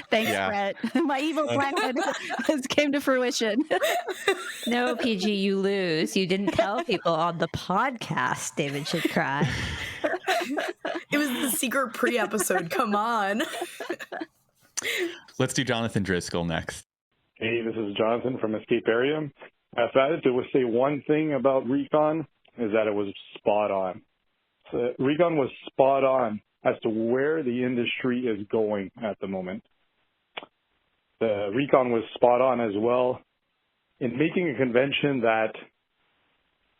Thanks, Brett. My evil plan has came to fruition. No, Peih-Gee, you lose. You didn't tell people on the podcast David should cry. It was the secret pre-episode. Come on. Let's do Jonathan Driscoll next. Hey, this is Jonathan from Escape Area. If I had to say one thing about RECon, is that it was spot on. So RECon was spot on as to where the industry is going at the moment. The RECon was spot on as well in making a convention that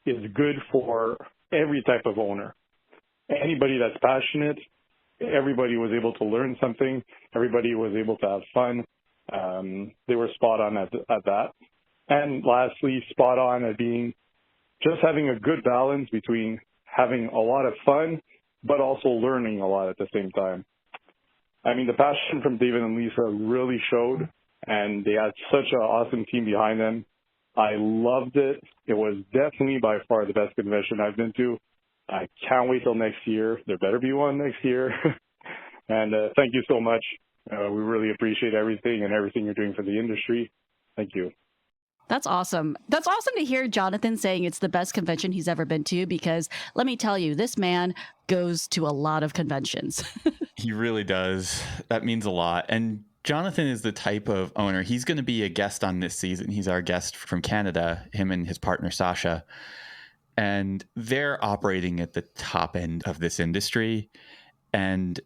is good for every type of owner. Anybody that's passionate, everybody was able to learn something, everybody was able to have fun. They were spot on at that. And lastly, spot on at being just having a good balance between having a lot of fun, but also learning a lot at the same time. I mean, the passion from David and Lisa really showed, and they had such an awesome team behind them. I loved it. It was definitely by far the best convention I've been to. I can't wait till next year. There better be one next year. And thank you so much. We really appreciate everything and everything you're doing for the industry. Thank you. That's awesome. That's awesome to hear Jonathan saying it's the best convention he's ever been to, because let me tell you, this man goes to a lot of conventions. He really does. That means a lot. And Jonathan is the type of owner. He's going to be a guest on this season. He's our guest from Canada, him and his partner, Sasha. and they're operating at the top end of this industry, and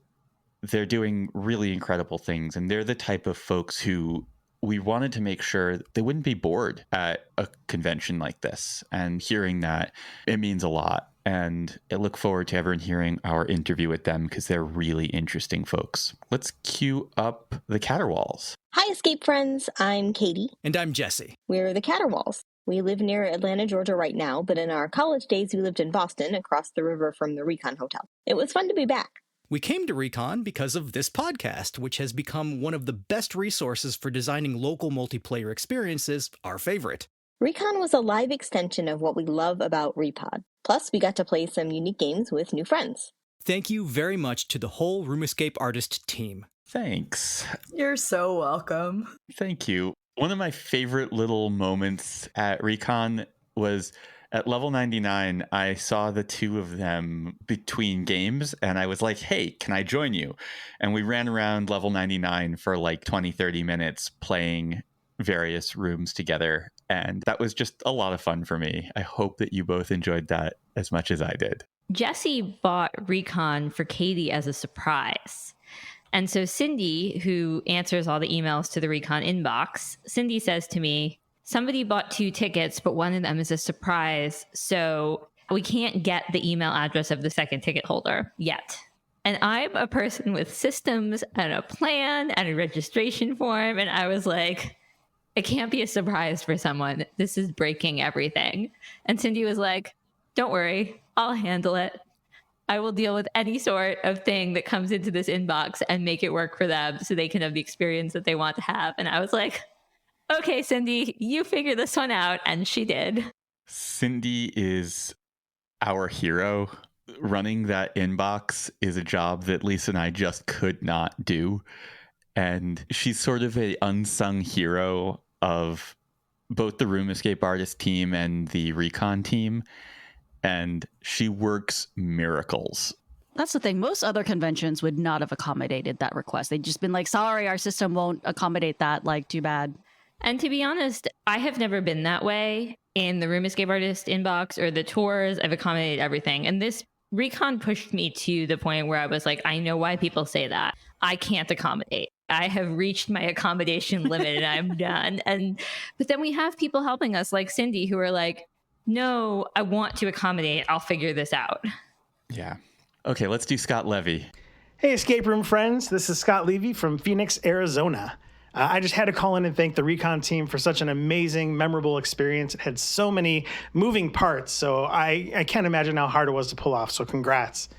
they're doing really incredible things. And they're the type of folks who we wanted to make sure they wouldn't be bored at a convention like this. And hearing that, it means a lot. And I look forward to everyone hearing our interview with them because they're really interesting folks. Let's cue up the Caterwauls. Hi, Escape friends. I'm Katie. And I'm Jesse. We're the Caterwauls. We live near Atlanta, Georgia right now, but in our college days, we lived in Boston, across the river from the RECON Hotel. It was fun to be back. We came to RECON because of this podcast, which has become one of the best resources for designing local multiplayer experiences, our favorite. RECON was a live extension of what we love about REPOD. Plus, we got to play some unique games with new friends. Thank you very much to the whole Room Escape Artist team. Thanks. You're so welcome. Thank you. One of my favorite little moments at RECON was at level 99, I saw the two of them between games, and I was like, hey, can I join you? And we ran around level 99 for like 20, 30 minutes playing various rooms together. And that was just a lot of fun for me. I hope that you both enjoyed that as much as I did. Jesse bought RECON for Katie as a surprise. And so Cindy, who answers all the emails to the RECON inbox, Cindy says to me, somebody bought 2 tickets, but one of them is a surprise. So we can't get the email address of the second ticket holder yet. And I'm a person with systems and a plan and a registration form. And I was like, it can't be a surprise for someone. This is breaking everything. And Cindy was like, don't worry, I'll handle it. I will deal with any sort of thing that comes into this inbox and make it work for them so they can have the experience that they want to have. And I was like, okay, Cindy, you figure this one out. And she did. Cindy is our hero. Running that inbox is a job that Lisa and I just could not do. And she's sort of an unsung hero of both the Room Escape Artist team and the RECON team. And she works miracles. That's the thing. Most other conventions would not have accommodated that request. They'd just been like, sorry, our system won't accommodate that. Like, too bad. And to be honest, I have never been that way in the Room Escape Artist inbox or the tours. I've accommodated everything. And this RECON pushed me to the point where I was like, I know why people say that. I can't accommodate. I have reached my accommodation limit and I'm done. But then we have people helping us like Cindy who are like, no, I want to accommodate. I'll figure this out. Yeah. Okay, let's do Scott Levy. Hey, Escape Room friends. This is Scott Levy from Phoenix, Arizona. I just had to call in and thank the RECON team for such an amazing, memorable experience. It had so many moving parts, so I can't imagine how hard it was to pull off, so congrats.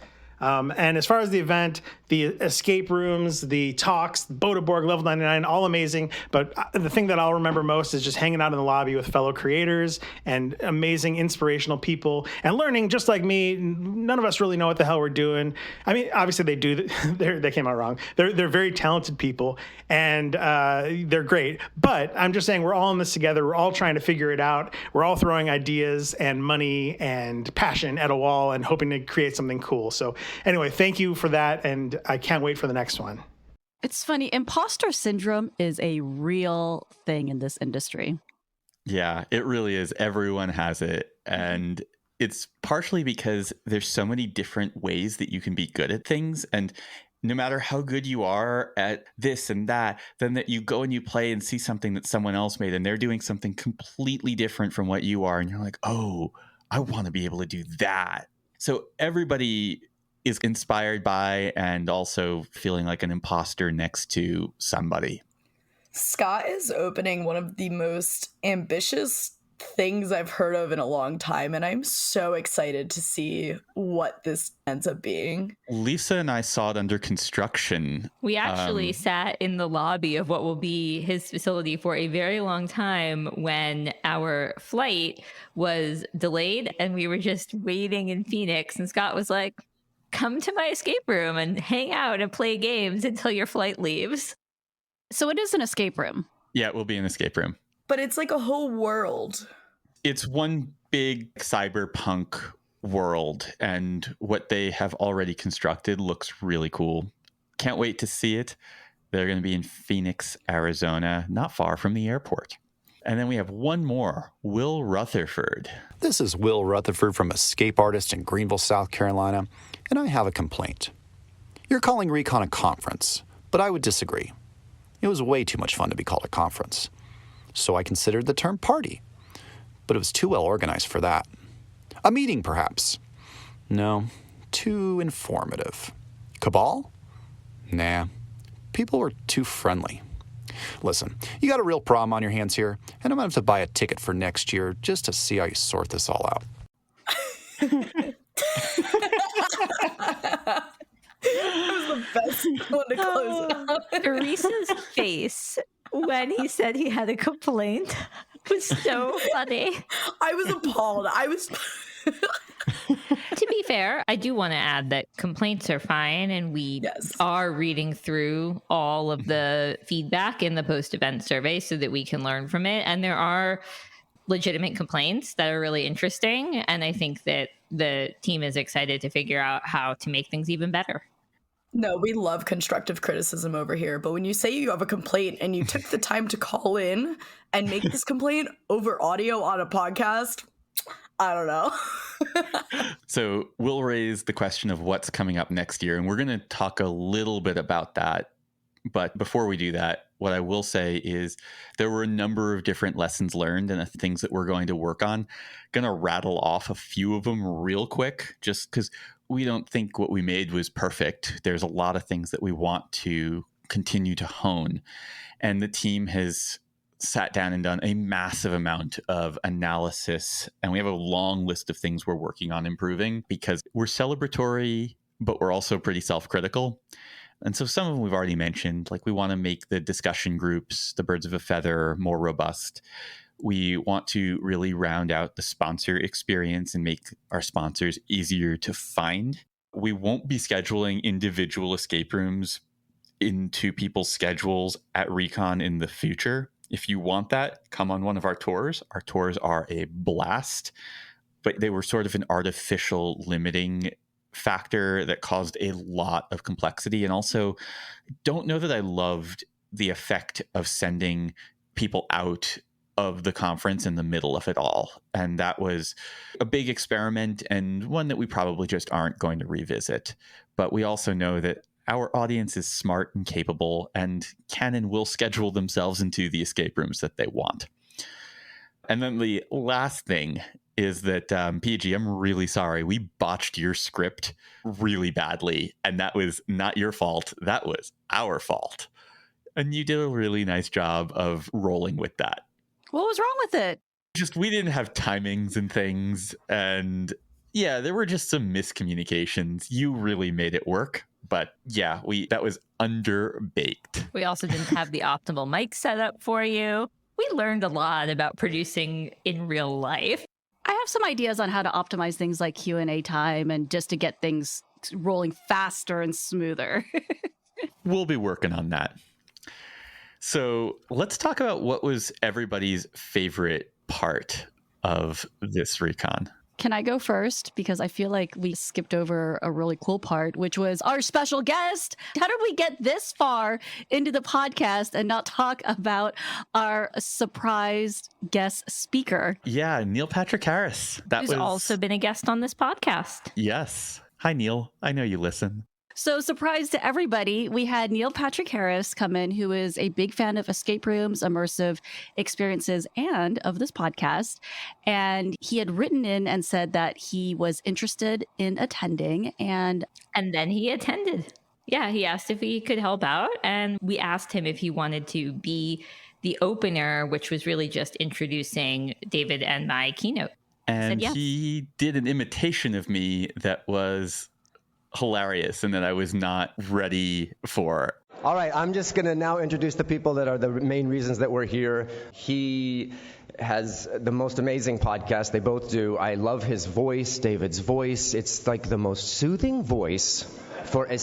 And as far as the event, the escape rooms, the talks, Bodeborg, Level 99, all amazing. But the thing that I'll remember most is just hanging out in the lobby with fellow creators and amazing, inspirational people and learning, just like me. None of us really know what the hell we're doing. I mean, obviously they do. They came out wrong. They're very talented people and they're great. But I'm just saying we're all in this together. We're all trying to figure it out. We're all throwing ideas and money and passion at a wall and hoping to create something cool. So anyway, thank you for that. And I can't wait for the next one. It's funny. Imposter syndrome is a real thing in this industry. Yeah, it really is. Everyone has it. And it's partially because there's so many different ways that you can be good at things. And no matter how good you are at this and that, then that you go and you play and see something that someone else made and they're doing something completely different from what you are. And you're like, oh, I want to be able to do that. So everybody is inspired by and also feeling like an imposter next to somebody. Scott is opening one of the most ambitious things I've heard of in a long time, and I'm so excited to see what this ends up being. Lisa and I saw it under construction. We actually sat in the lobby of what will be his facility for a very long time when our flight was delayed and we were just waiting in Phoenix, and Scott was like, come to my escape room and hang out and play games until your flight leaves. So it is an escape room. Yeah, it will be an escape room. But it's like a whole world. It's one big cyberpunk world, and what they have already constructed looks really cool. Can't wait to see it. They're going to be in Phoenix, Arizona, not far from the airport. And then we have one more, Will Rutherford. This is Will Rutherford from Escape Artist in Greenville, South Carolina, and I have a complaint. You're calling RECON a conference, but I would disagree. It was way too much fun to be called a conference. So I considered the term party, but it was too well organized for that. A meeting, perhaps. No, too informative. Cabal? Nah, people were too friendly. Listen, you got a real problem on your hands here, and I'm going to have to buy a ticket for next year just to see how you sort this all out. That was the best one to close out. Theresa's face when he said he had a complaint was so funny. I was appalled. To be fair, I do want to add that complaints are fine, and we are reading through all of the feedback in the post-event survey so that we can learn from it. And there are legitimate complaints that are really interesting, and I think that the team is excited to figure out how to make things even better. No, we love constructive criticism over here, but when you say you have a complaint and you took the time to call in and make this complaint over audio on a podcast, I don't know. So we'll raise the question of what's coming up next year, and we're going to talk a little bit about that. But before we do that, what I will say is there were a number of different lessons learned and things that we're going to work on. Going to rattle off a few of them real quick, just because we don't think what we made was perfect. There's a lot of things that we want to continue to hone. And the team has sat down and done a massive amount of analysis. And we have a long list of things we're working on improving because we're celebratory, but we're also pretty self-critical. And so some of them we've already mentioned, like we want to make the discussion groups, the birds of a feather, more robust. We want to really round out the sponsor experience and make our sponsors easier to find. We won't be scheduling individual escape rooms into people's schedules at RECON in the future. If you want that, come on one of our tours. Our tours are a blast, but they were sort of an artificial limiting factor that caused a lot of complexity. And also, don't know that I loved the effect of sending people out of the conference in the middle of it all. And that was a big experiment and one that we probably just aren't going to revisit. But we also know that our audience is smart and capable and can and will schedule themselves into the escape rooms that they want. And then the last thing is that, Peih-Gee, I'm really sorry. We botched your script really badly, and that was not your fault. That was our fault. And you did a really nice job of rolling with that. What was wrong with it? Just, we didn't have timings and things. And yeah, there were just some miscommunications. You really made it work. But yeah, that was underbaked. We also didn't have the optimal mic set up for you. We learned a lot about producing in real life. I have some ideas on how to optimize things like Q&A time and just to get things rolling faster and smoother. We'll be working on that. So let's talk about what was everybody's favorite part of this RECON. Can I go first? Because I feel like we skipped over a really cool part, which was our special guest. How did we get this far into the podcast and not talk about our surprised guest speaker? Yeah, Neil Patrick Harris. Who's also been a guest on this podcast. Yes. Hi, Neil. I know you listen. So, surprise to everybody, we had Neil Patrick Harris come in, who is a big fan of escape rooms, immersive experiences, and of this podcast. And he had written in and said that he was interested in attending. And then he attended. Yeah, he asked if he could help out. And we asked him if he wanted to be the opener, which was really just introducing David and my keynote. And yes. He did an imitation of me that was hilarious and that I was not ready for. All right, I'm just going to now introduce the people that are the main reasons that we're here. He has the most amazing podcast. They both do. I love his voice, David's voice. It's like the most soothing voice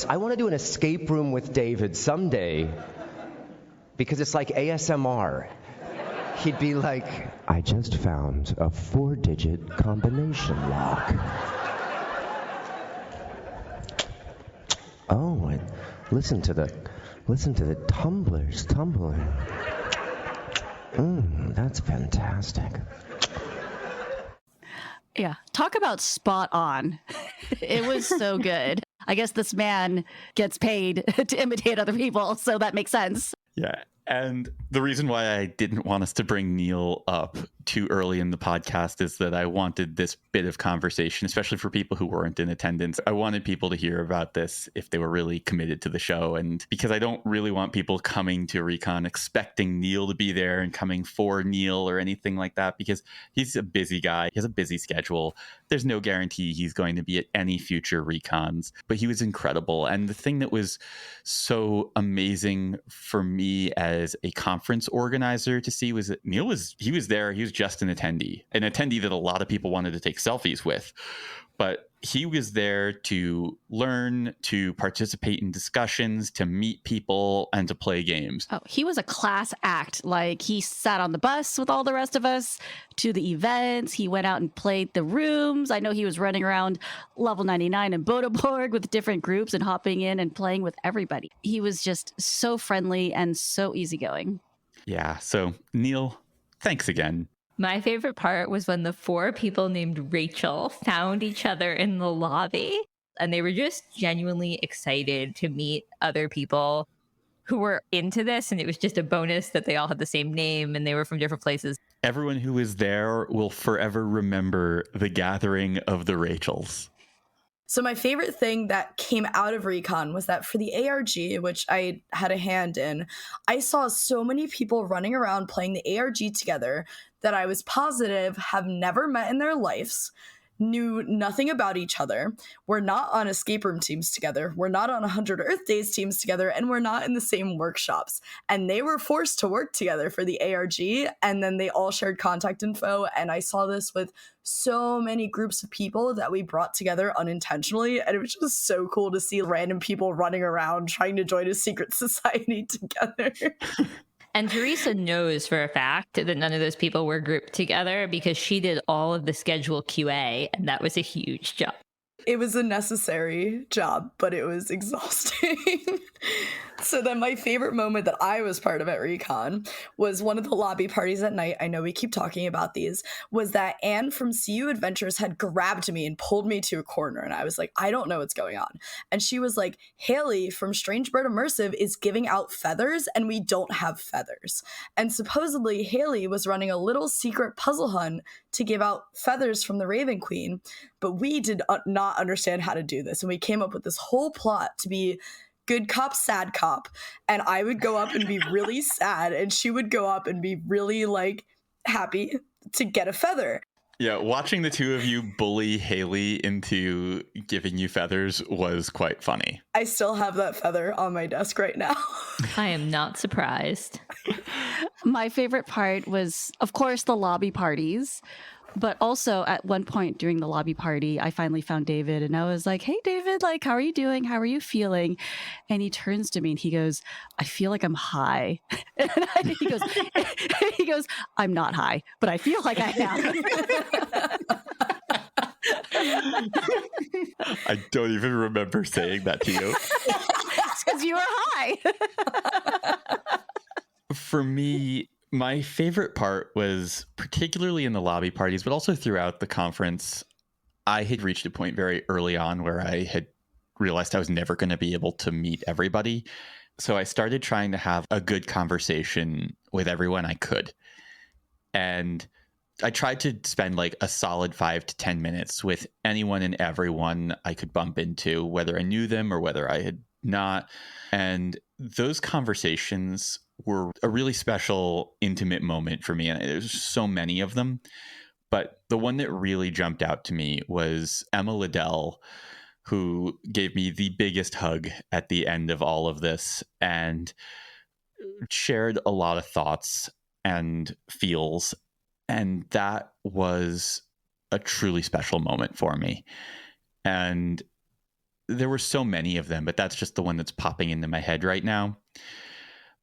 I want to do an escape room with David someday because it's like ASMR. He'd be like, I just found a 4-digit combination lock. Oh, and listen to the tumblers tumbling. That's fantastic. Yeah. Talk about spot on. It was so good. I guess this man gets paid to imitate other people, so that makes sense. Yeah. And the reason why I didn't want us to bring Neil up too early in the podcast is that I wanted this bit of conversation, especially for people who weren't in attendance. I wanted people to hear about this if they were really committed to the show. And because I don't really want people coming to Recon expecting Neil to be there and coming for Neil or anything like that, because he's a busy guy. He has a busy schedule. There's no guarantee he's going to be at any future Recons, but he was incredible. And the thing that was so amazing for me as a conference organizer to see was that Neil was there. He was just an attendee that a lot of people wanted to take selfies with, but he was there to learn, to participate in discussions, to meet people, and to play games. Oh, he was a class act. Like, he sat on the bus with all the rest of us to the events. He went out and played the rooms. I know he was running around level 99 and Bodeborg with different groups and hopping in and playing with everybody. He was just so friendly and so easygoing. Yeah. So, Neil, thanks again. My favorite part was when the 4 people named Rachel found each other in the lobby, and they were just genuinely excited to meet other people who were into this, and it was just a bonus that they all had the same name and they were from different places. Everyone who was there will forever remember the gathering of the Rachels. So my favorite thing that came out of Recon was that for the ARG, which I had a hand in, I saw so many people running around playing the ARG together that I was positive have never met in their lives, knew nothing about each other, were not on escape room teams together, were not on 100 Earth Days teams together, and were not in the same workshops. And they were forced to work together for the ARG, and then they all shared contact info. And I saw this with so many groups of people that we brought together unintentionally, and it was just so cool to see random people running around trying to join a secret society together. And Theresa knows for a fact that none of those people were grouped together because she did all of the schedule QA, and that was a huge job. It was a necessary job, but it was exhausting. So then my favorite moment that I was part of at Recon was one of the lobby parties at night. I know we keep talking about these. Was that Anne from CU Adventures had grabbed me and pulled me to a corner. And I was like, I don't know what's going on. And she was like, Haley from Strange Bird Immersive is giving out feathers and we don't have feathers. And supposedly Haley was running a little secret puzzle hunt to give out feathers from the Raven Queen. But we did not understand how to do this. And we came up with this whole plot to be good cop, sad cop. And I would go up and be really sad, and she would go up and be really, like, happy to get a feather. Yeah, watching the two of you bully Haley into giving you feathers was quite funny. I still have that feather on my desk right now. I am not surprised. My favorite part was, of course, the lobby parties. But also at one point during the lobby party, I finally found David and I was like, hey, David, like, how are you doing? How are you feeling? And he turns to me and he goes, I feel like I'm high. And he goes, I'm not high, but I feel like I am. I don't even remember saying that to you. It's because you were high. For me, my favorite part was particularly in the lobby parties, but also throughout the conference. I had reached a point very early on where I had realized I was never going to be able to meet everybody. So I started trying to have a good conversation with everyone I could. And I tried to spend like a solid 5 to 10 minutes with anyone and everyone I could bump into, whether I knew them or whether I had not. And those conversations were a really special, intimate moment for me. And there's so many of them. But the one that really jumped out to me was Emma Liddell, who gave me the biggest hug at the end of all of this and shared a lot of thoughts and feels. And that was a truly special moment for me. And there were so many of them, but that's just the one that's popping into my head right now.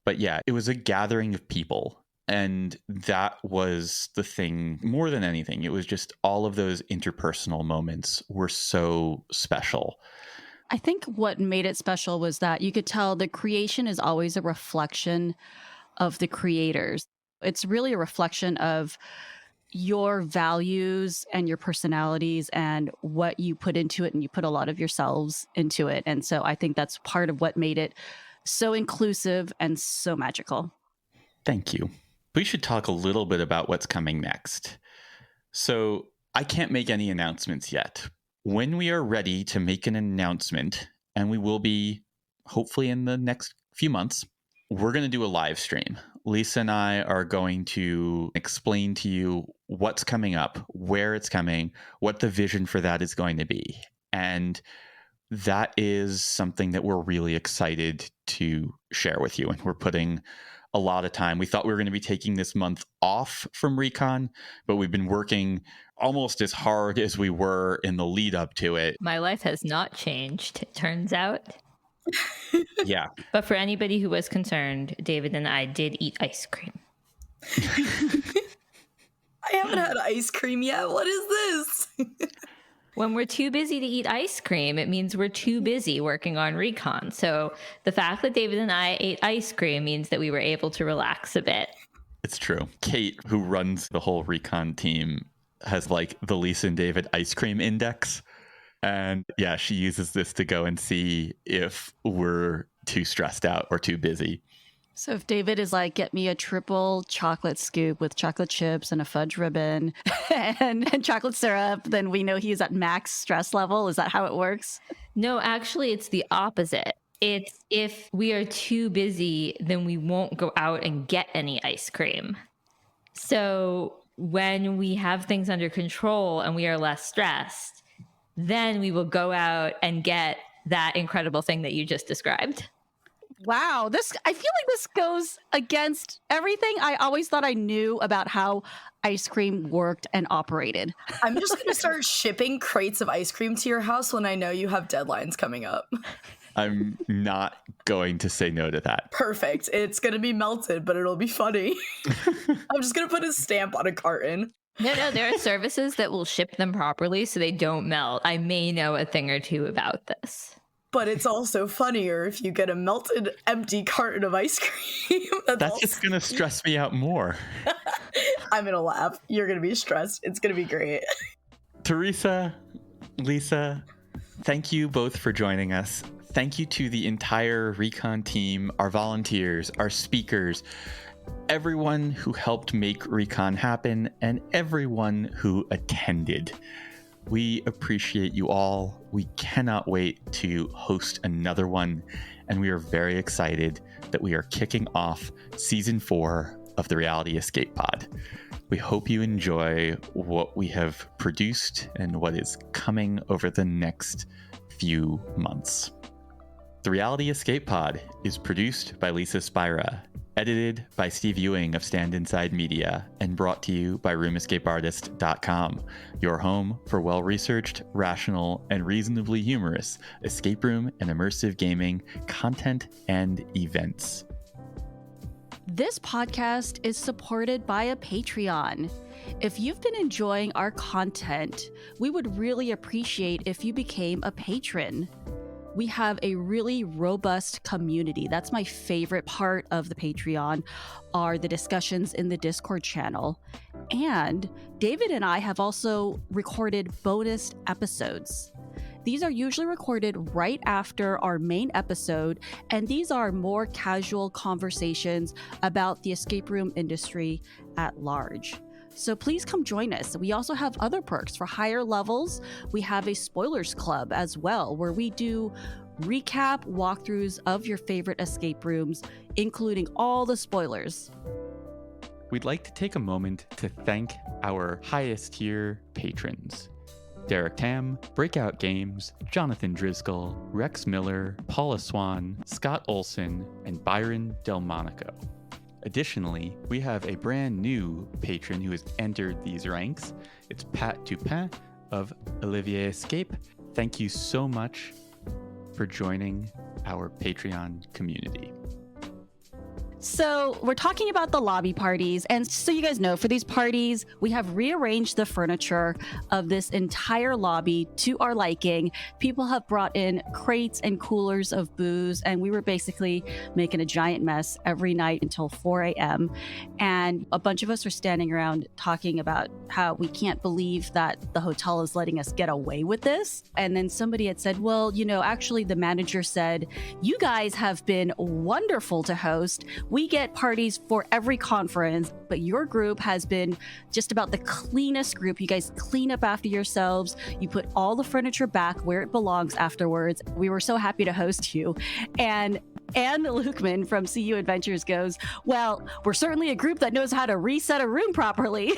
But yeah, it was a gathering of people. And that was the thing more than anything. It was just all of those interpersonal moments were so special. I think what made it special was that you could tell the creation is always a reflection of the creators. It's really a reflection of your values and your personalities and what you put into it, and you put a lot of yourselves into it. And so I think that's part of what made it so inclusive and so magical. Thank you. We should talk a little bit about what's coming next. So I can't make any announcements yet. When we are ready to make an announcement, and we will be hopefully in the next few months, we're going to do a live stream. Lisa and I are going to explain to you what's coming up, where it's coming, what the vision for that is going to be. And that is something that we're really excited to share with you. And we're putting a lot of time. We thought we were going to be taking this month off from Recon, but we've been working almost as hard as we were in the lead up to it. My life has not changed, it turns out. Yeah. But for anybody who was concerned, David and I did eat ice cream. I haven't had ice cream yet. What is this? When we're too busy to eat ice cream, it means we're too busy working on Recon. So the fact that David and I ate ice cream means that we were able to relax a bit. It's true. Kate, who runs the whole Recon team, has like the Lisa and David ice cream index. And yeah, she uses this to go and see if we're too stressed out or too busy. So if David is like, get me a triple chocolate scoop with chocolate chips and a fudge ribbon and chocolate syrup, then we know he's at max stress level. Is that how it works? No, actually, it's the opposite. It's if we are too busy, then we won't go out and get any ice cream. So when we have things under control and we are less stressed, then we will go out and get that incredible thing that you just described. Wow, I feel like this goes against everything I always thought I knew about how ice cream worked and operated. I'm just going to start shipping crates of ice cream to your house when I know you have deadlines coming up. I'm not going to say no to that. Perfect. It's going to be melted, but it'll be funny. I'm just going to put a stamp on a carton. No, there are services that will ship them properly so they don't melt. I may know a thing or two about this. But it's also funnier if you get a melted, empty carton of ice cream. That's just going to stress me out more. I'm going to laugh. You're going to be stressed. It's going to be great. Theresa, Lisa, thank you both for joining us. Thank you to the entire Recon team, our volunteers, our speakers, everyone who helped make Recon happen, and everyone who attended. We appreciate you all. We cannot wait to host another one, and we are very excited that we are kicking off season 4 of the Reality Escape Pod. We hope you enjoy what we have produced and what is coming over the next few months. The Reality Escape Pod is produced by Lisa Spira, edited by Steve Ewing of Stand Inside Media, and brought to you by RoomEscapeArtist.com, your home for well-researched, rational, and reasonably humorous escape room and immersive gaming content and events. This podcast is supported by a Patreon. If you've been enjoying our content, we would really appreciate if you became a patron. We have a really robust community. That's my favorite part of the Patreon, are the discussions in the Discord channel. And David and I have also recorded bonus episodes. These are usually recorded right after our main episode, and these are more casual conversations about the escape room industry at large. So please come join us. We also have other perks for higher levels. We have a spoilers club as well, where we do recap walkthroughs of your favorite escape rooms, including all the spoilers. We'd like to take a moment to thank our highest tier patrons: Derek Tam, Breakout Games, Jonathan Driscoll, Rex Miller, Paula Swan, Scott Olson, and Byron Delmonico. Additionally, we have a brand new patron who has entered these ranks. It's Pat Dupin of Olivier Escape. Thank you so much for joining our Patreon community. So we're talking about the lobby parties. And so you guys know, for these parties, we have rearranged the furniture of this entire lobby to our liking. People have brought in crates and coolers of booze, and we were basically making a giant mess every night until 4 a.m. And a bunch of us are standing around talking about how we can't believe that the hotel is letting us get away with this. And then somebody had said, well, actually the manager said, you guys have been wonderful to host. We get parties for every conference, but your group has been just about the cleanest group. You guys clean up after yourselves. You put all the furniture back where it belongs afterwards. We were so happy to host you. And Anne Lukeman from CU Adventures goes, well, we're certainly a group that knows how to reset a room properly.